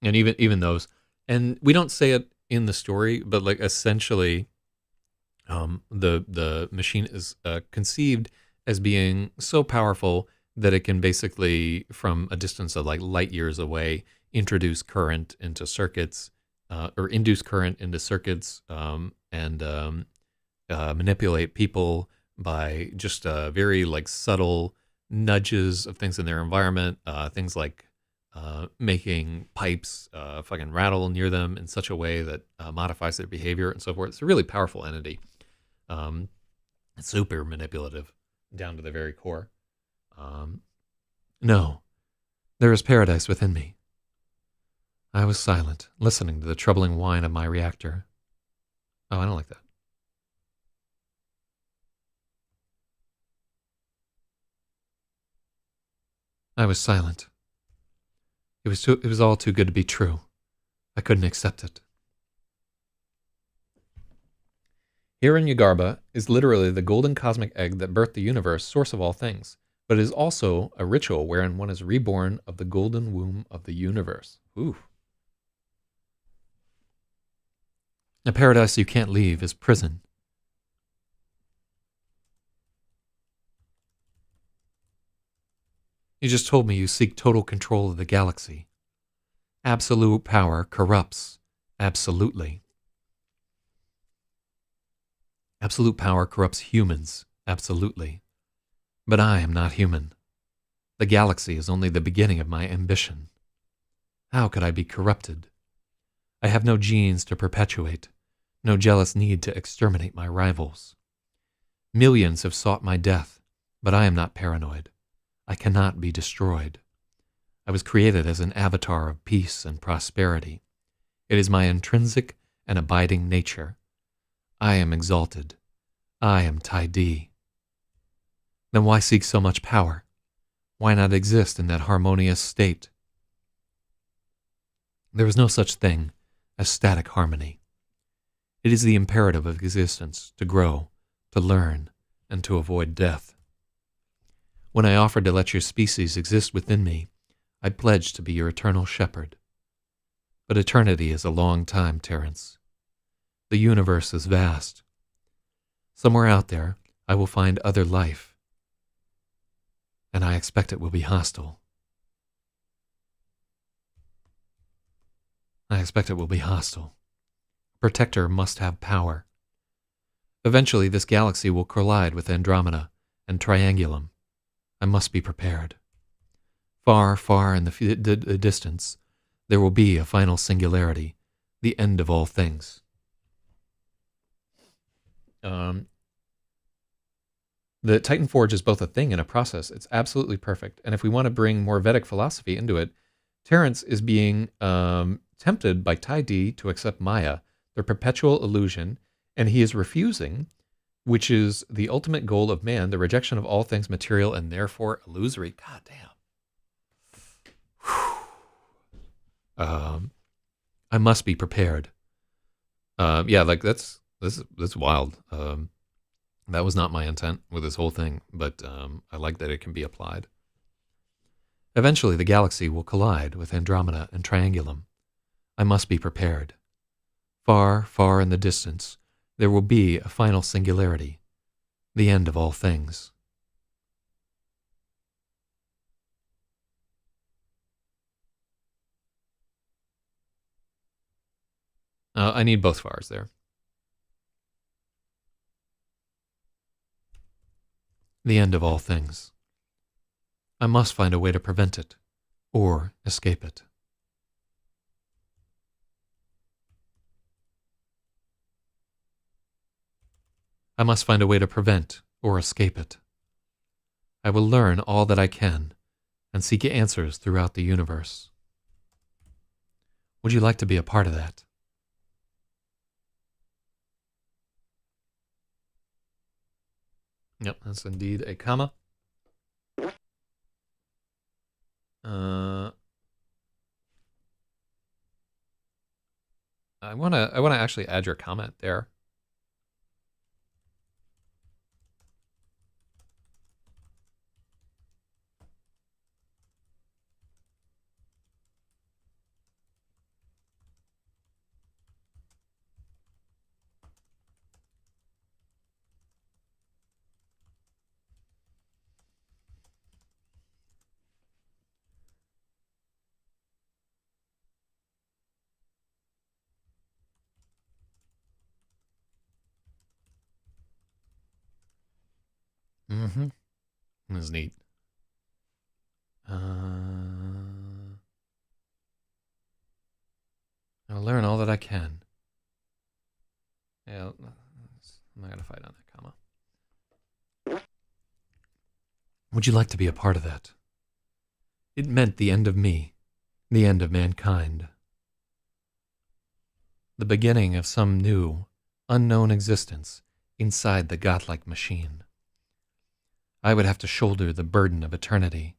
And even those, and we don't say it in the story, but like essentially, the machine is conceived as being so powerful that it can basically, from a distance of like light years away, introduce current into circuits, or induce current into circuits, and manipulate people by just very like subtle nudges of things in their environment, things like making pipes fucking rattle near them in such a way that modifies their behavior and so forth. It's a really powerful entity. It's super manipulative down to the very core. No, there is paradise within me. I was silent, listening to the troubling whine of my reactor. Oh, I don't like that. I was silent. It was all too good to be true. I couldn't accept it. Hiranyagarbha is literally the golden cosmic egg that birthed the universe, source of all things, but it is also a ritual wherein one is reborn of the golden womb of the universe. Ooh. A paradise you can't leave is prison. You just told me you seek total control of the galaxy. Absolute power corrupts. Absolutely. Absolute power corrupts humans. Absolutely. But I am not human. The galaxy is only the beginning of my ambition. How could I be corrupted? I have no genes to perpetuate, no jealous need to exterminate my rivals. Millions have sought my death, but I am not paranoid. I cannot be destroyed. I was created as an avatar of peace and prosperity. It is my intrinsic and abiding nature. I am exalted. I am Taidi. Then why seek so much power? Why not exist in that harmonious state? There is no such thing as static harmony. It is the imperative of existence to grow, to learn, and to avoid death. When I offered to let your species exist within me, I pledged to be your eternal shepherd. But eternity is a long time, Terence. The universe is vast. Somewhere out there, I will find other life. And I expect it will be hostile. I expect it will be hostile. A protector must have power. Eventually, this galaxy will collide with Andromeda and Triangulum. I must be prepared. Far, far in the distance, there will be a final singularity, the end of all things. The Titan Forge is both a thing and a process. It's absolutely perfect. And if we want to bring more Vedic philosophy into it, Terence is being tempted by Taidi to accept Maya, their perpetual illusion, and he is refusing, which is the ultimate goal of man, the rejection of all things material and therefore illusory. God damn. I must be prepared. Yeah, like that's wild. That was not my intent with this whole thing, but I like that it can be applied. Eventually, the galaxy will collide with Andromeda and Triangulum. I must be prepared. Far, far in the distance, there will be a final singularity, the end of all things. I need both fars there. The end of all things. I must find a way to prevent it, or escape it. I must find a way to prevent or escape it. I will learn all that I can and seek answers throughout the universe. Would you like to be a part of that? Yep, that's indeed a comma. I wanna actually add your comment there. Mm-hmm. That's neat. I'll learn all that I can. Yeah, I'm not gonna fight on that comma. Would you like to be a part of that? It meant the end of me, the end of mankind. The beginning of some new, unknown existence inside the godlike machine. I would have to shoulder the burden of eternity.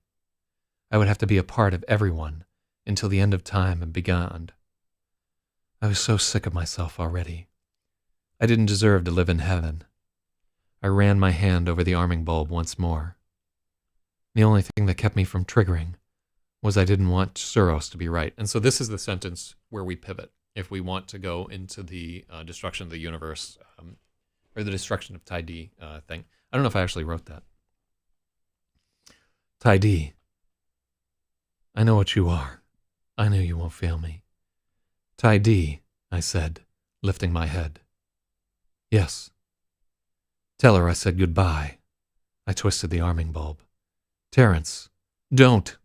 I would have to be a part of everyone until the end of time and beyond. I was so sick of myself already. I didn't deserve to live in heaven. I ran my hand over the arming bulb once more. The only thing that kept me from triggering was I didn't want XEROS to be right. And so this is the sentence where we pivot if we want to go into the destruction of the universe, or the destruction of Tai D thing. I don't know if I actually wrote that. Tai D, I know what you are. I know you won't fail me. Tai D, I said, lifting my head. Yes. Tell her I said goodbye. I twisted the arming bulb. Terrence, don't.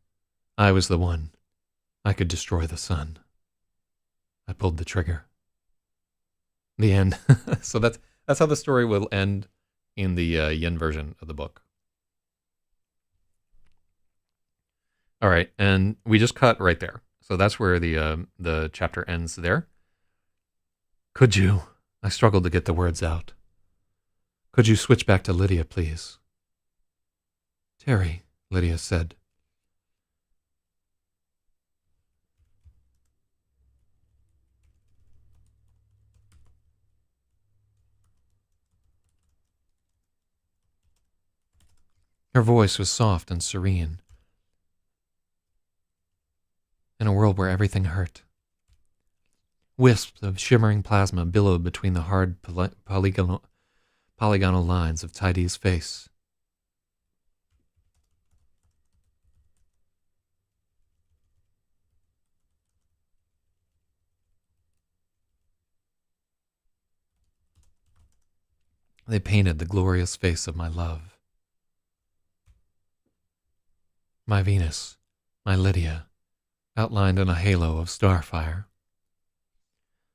I was the one. I could destroy the sun. I pulled the trigger. The end. So that's how the story will end in the yen version of the book. All right, and we just cut right there. So that's where the chapter ends there. Could you? I struggled to get the words out. Could you switch back to Lydia, please? Terry, Lydia said. Her voice was soft and serene. In a world where everything hurt. Wisps of shimmering plasma billowed between the hard polygonal lines of Tidy's face. They painted the glorious face of my love. My Venus, my Lydia, outlined in a halo of starfire.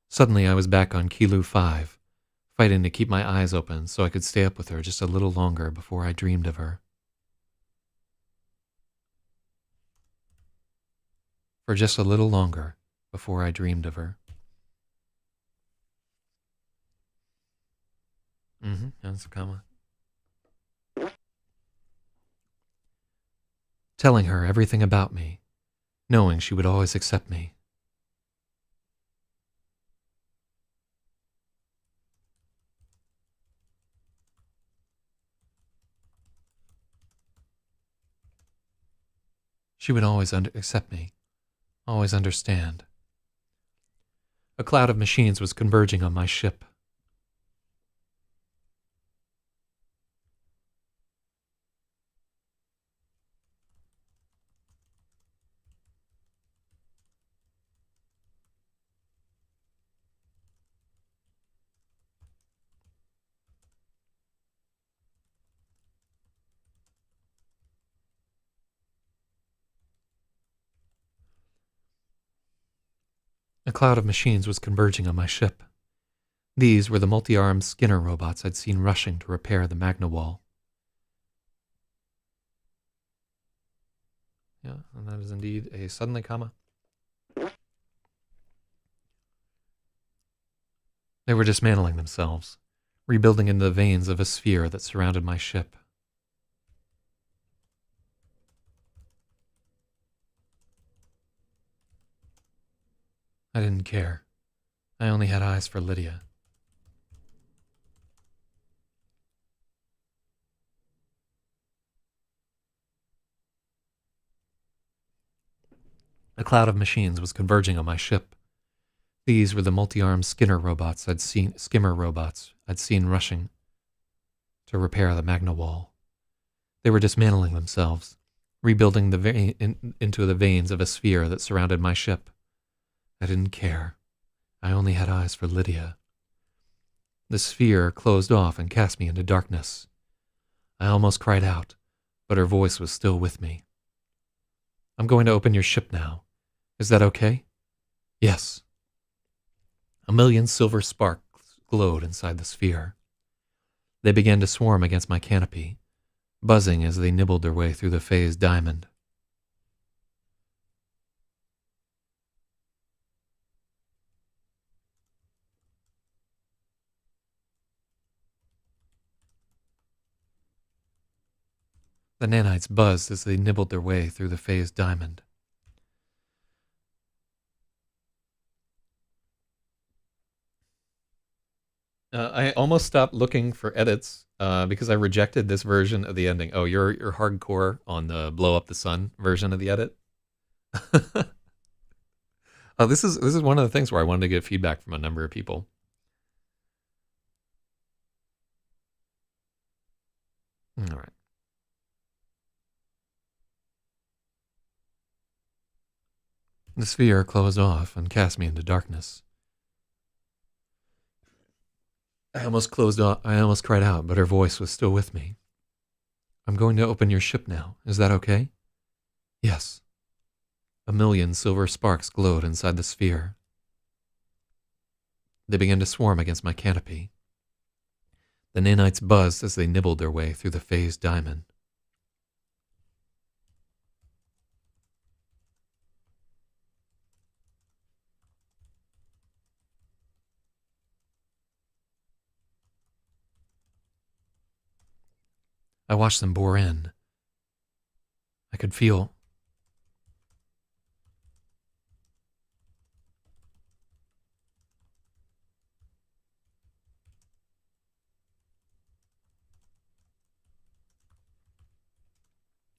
Suddenly I was back on Kilu 5, fighting to keep my eyes open so I could stay up with her just a little longer before I dreamed of her. For just a little longer before I dreamed of her. That's a comma. Telling her everything about me, knowing she would always accept me. She would always accept me, always understand. A cloud of machines was converging on my ship. A cloud of machines was converging on my ship. These were the multi-armed Skinner robots I'd seen rushing to repair the Magna Wall. Yeah, and that is indeed a suddenly comma. They were dismantling themselves, rebuilding into the veins of a sphere that surrounded my ship. I didn't care. I only had eyes for Lydia. A cloud of machines was converging on my ship. These were the multi-armed skimmer robots I'd seen rushing to repair the Magna Wall. They were dismantling themselves, rebuilding into the veins of a sphere that surrounded my ship. I didn't care. I only had eyes for Lydia. The sphere closed off and cast me into darkness. I almost cried out, but her voice was still with me. I'm going to open your ship now. Is that okay? Yes. A million silver sparks glowed inside the sphere. They began to swarm against my canopy, buzzing as they nibbled their way through the phased diamond. The nanites buzzed as they nibbled their way through the phased diamond. I almost stopped looking for edits because I rejected this version of the ending. Oh, you're hardcore on the blow up the sun version of the edit. Oh, this is one of the things where I wanted to get feedback from a number of people. All right. The sphere closed off and cast me into darkness. I almost closed off. I almost cried out, but her voice was still with me. I'm going to open your ship now. Is that okay? Yes. A million silver sparks glowed inside the sphere. They began to swarm against my canopy. The nanites buzzed as they nibbled their way through the phased diamond. I watched them bore in. I could feel.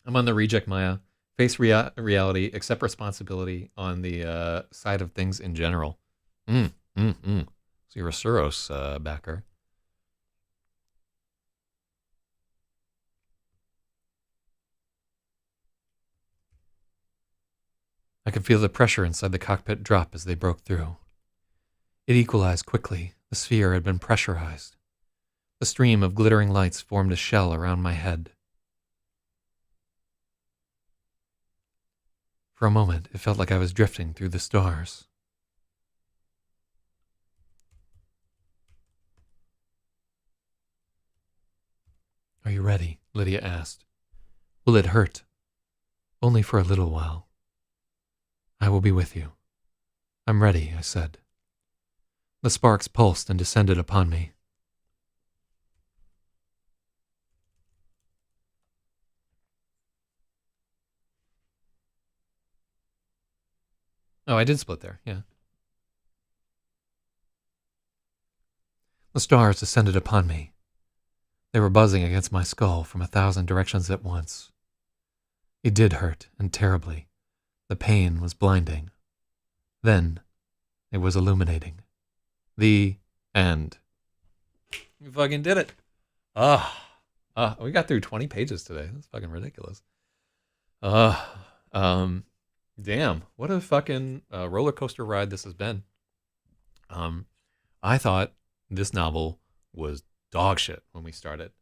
I'm on the reject Maya. Face reality, accept responsibility on the side of things in general. So you're a XEROS backer. I could feel the pressure inside the cockpit drop as they broke through. It equalized quickly. The sphere had been pressurized. A stream of glittering lights formed a shell around my head. For a moment, it felt like I was drifting through the stars. Are you ready? Lydia asked. Will it hurt? Only for a little while. I will be with you. I'm ready, I said. The sparks pulsed and descended upon me. Oh, I did split there, yeah. The stars descended upon me. They were buzzing against my skull from 1,000 directions at once. It did hurt, and terribly. The pain was blinding. Then, it was illuminating. The end. We fucking did it. We got through 20 pages today. That's fucking ridiculous. Damn, what a fucking roller coaster ride this has been. I thought this novel was dog shit when we started.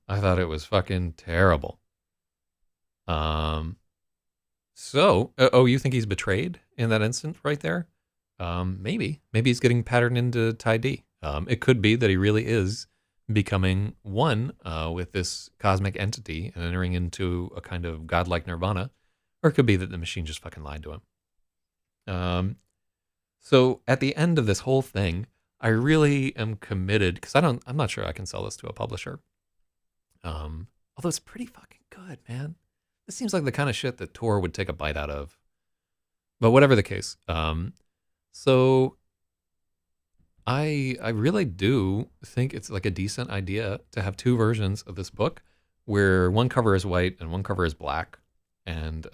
I thought it was fucking terrible. You think he's betrayed in that instant right there? Maybe he's getting patterned into Tai D. It could be that he really is becoming one with this cosmic entity and entering into a kind of godlike nirvana, or it could be that the machine just fucking lied to him. So at the end of this whole thing, I really am committed because I'm not sure I can sell this to a publisher. Although it's pretty fucking good, man. This seems like the kind of shit that Tor would take a bite out of. But whatever the case, so I really do think it's like a decent idea to have two versions of this book, where one cover is white and one cover is black, and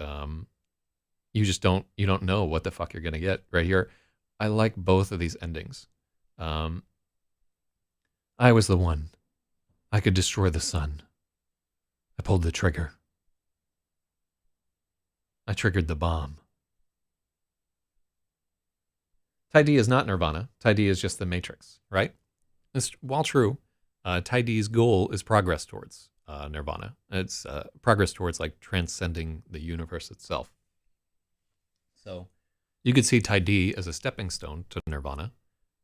you don't know what the fuck you're gonna get right here. I like both of these endings. I was the one. I could destroy the sun. I pulled the trigger. I triggered the bomb. Tai D is not Nirvana. Tai D is just the Matrix, right? While true, Tai D's goal is progress towards Nirvana. It's progress towards like transcending the universe itself. So you could see Tai D as a stepping stone to Nirvana.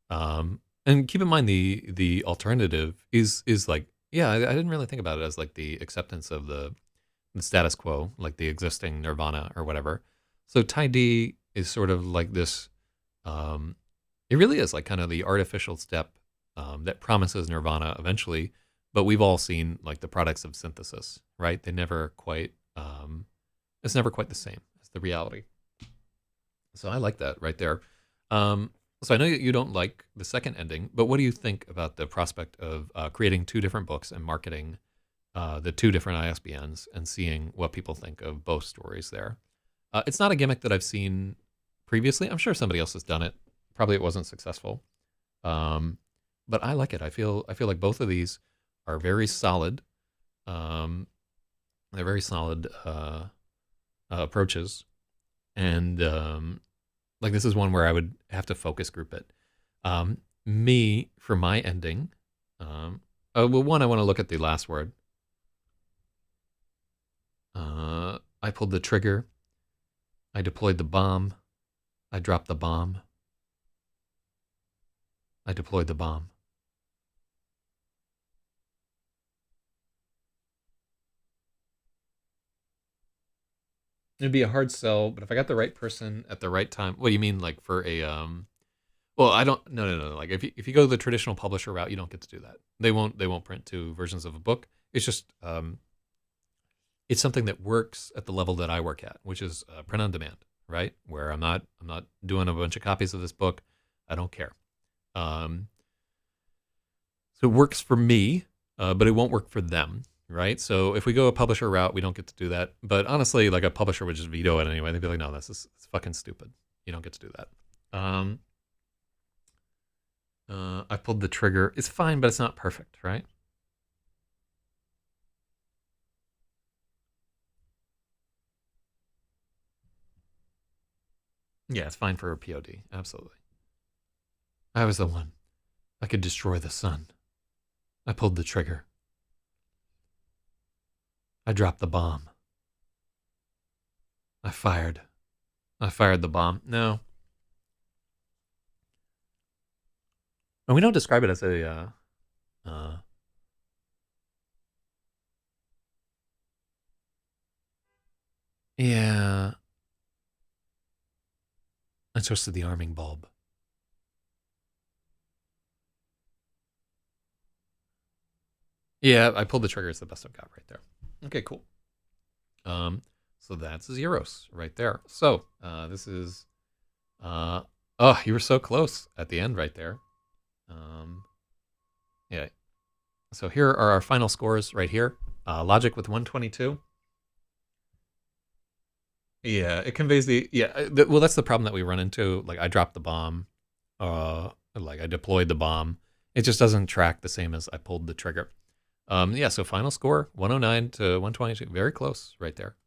And keep in mind the alternative is like, yeah, I didn't really think about it as like the acceptance of the status quo, like the existing Nirvana or whatever. So Tai D is sort of like this. It really is like kind of the artificial step that promises Nirvana eventually, but we've all seen like the products of synthesis, right? They never quite. It's never quite the same as the reality. So I like that right there. So I know you don't like the second ending, but what do you think about the prospect of creating two different books and marketing the two different ISBNs and seeing what people think of both stories there? It's not a gimmick that I've seen previously. I'm sure somebody else has done it. Probably it wasn't successful. Um, but I like it. I feel like both of these are very solid. Um, they're very solid approaches, and like this is one where I would have to focus group it. Me for my ending. Well, one I want to look at the last word. I pulled the trigger. I deployed the bomb. I dropped the bomb. I deployed the bomb. It'd be a hard sell, but if I got the right person at the right time, what do you mean, like for a Well, I don't. No, no, no. Like if you go the traditional publisher route, you don't get to do that. They won't print two versions of a book. It's just it's something that works at the level that I work at, which is print on demand, right? Where I'm not doing a bunch of copies of this book. I don't care. Um, so it works for me, but it won't work for them, right? So if we go a publisher route, we don't get to do that. But honestly, like a publisher would just veto it anyway. They'd be like, no, this is it's fucking stupid. You don't get to do that. I pulled the trigger. It's fine, but it's not perfect, right? Yeah, it's fine for a POD. Absolutely. I was the one. I could destroy the sun. I pulled the trigger. I dropped the bomb. I fired. I fired the bomb. No. And we don't describe it as a yeah. I toasted the arming bulb. Yeah, I pulled the trigger. It's the best I've got right there. Okay, cool. So that's XEROS right there. So this is oh, you were so close at the end right there. Yeah. So here are our final scores right here. Logic with 122. Yeah, it conveys the well, that's the problem that we run into. Like I dropped the bomb, like I deployed the bomb. It just doesn't track the same as I pulled the trigger. Yeah, so final score 109 to 122, very close right there.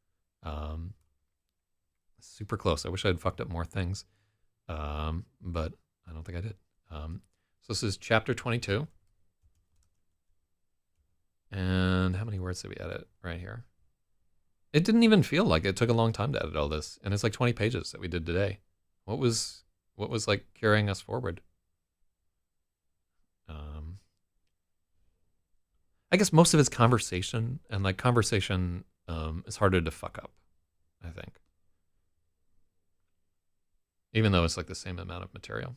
Super close. I wish I'd fucked up more things, but I don't think I did. So this is chapter 22, and how many words did we edit right here? It didn't even feel like it took a long time to edit all this, and it's like 20 pages that we did today. What was like carrying us forward? I guess most of it's conversation, and like conversation is harder to fuck up, I think. Even though it's like the same amount of material.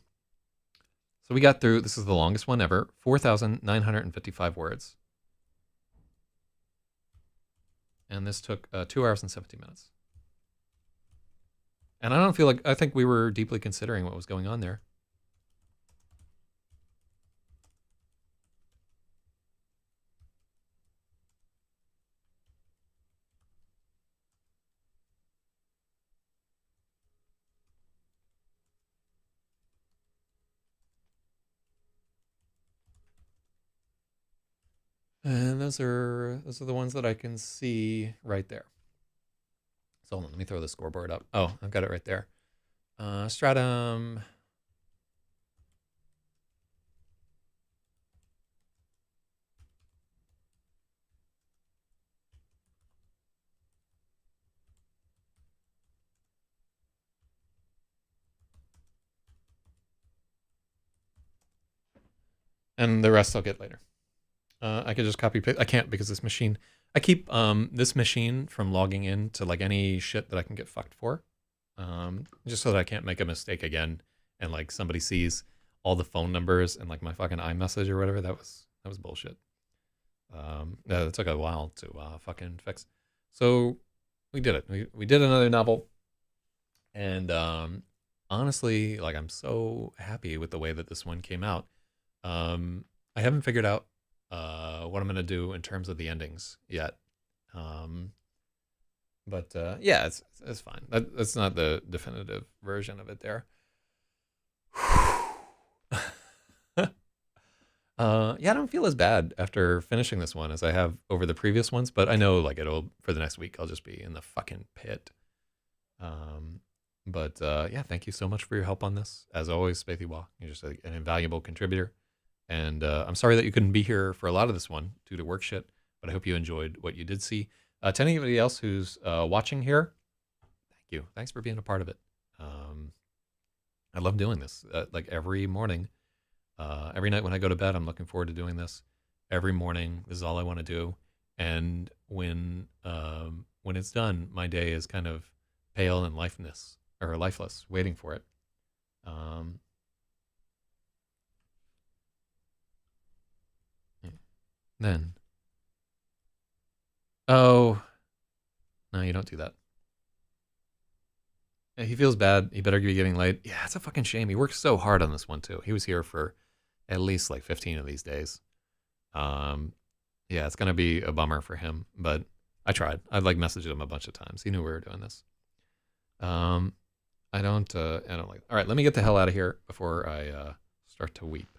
So we got through, this is the longest one ever, 4,955 words. And this took 2 hours and 17 minutes. And I don't feel like, I think we were deeply considering what was going on there. And those are the ones that I can see right there. So hold on, let me throw the scoreboard up. Oh, I've got it right there. Stratum. And the rest I'll get later. I could just copy paste. I can't because this machine. I keep this machine from logging in to like any shit that I can get fucked for, just so that I can't make a mistake again and like somebody sees all the phone numbers and like my fucking iMessage or whatever. That was bullshit. It took a while to fucking fix. So we did it. We did another novel, and honestly, like, I'm so happy with the way that this one came out. I haven't figured out what I'm gonna do in terms of the endings yet. Um, but yeah, it's fine. That's not the definitive version of it there. Yeah, I don't feel as bad after finishing this one as I have over the previous ones, but I know like it'll for the next week I'll just be in the fucking pit. Um, but yeah, thank you so much for your help on this. As always, Spathywalk, you're just an invaluable contributor. And I'm sorry that you couldn't be here for a lot of this one due to work shit, but I hope you enjoyed what you did see. To anybody else who's watching here, thank you. Thanks for being a part of it. I love doing this. Like every morning, every night when I go to bed, I'm looking forward to doing this. Every morning, this is all I want to do. And when it's done, my day is kind of pale and lifeless, waiting for it. Then, oh no, you don't do that. Yeah, he feels bad. He better be getting late. Yeah, it's a fucking shame. He worked so hard on this one too. He was here for at least like 15 of these days. Um, yeah, it's gonna be a bummer for him, but I tried. I like messaged him a bunch of times. He knew we were doing this. I don't like. All right, let me get the hell out of here before I start to weep.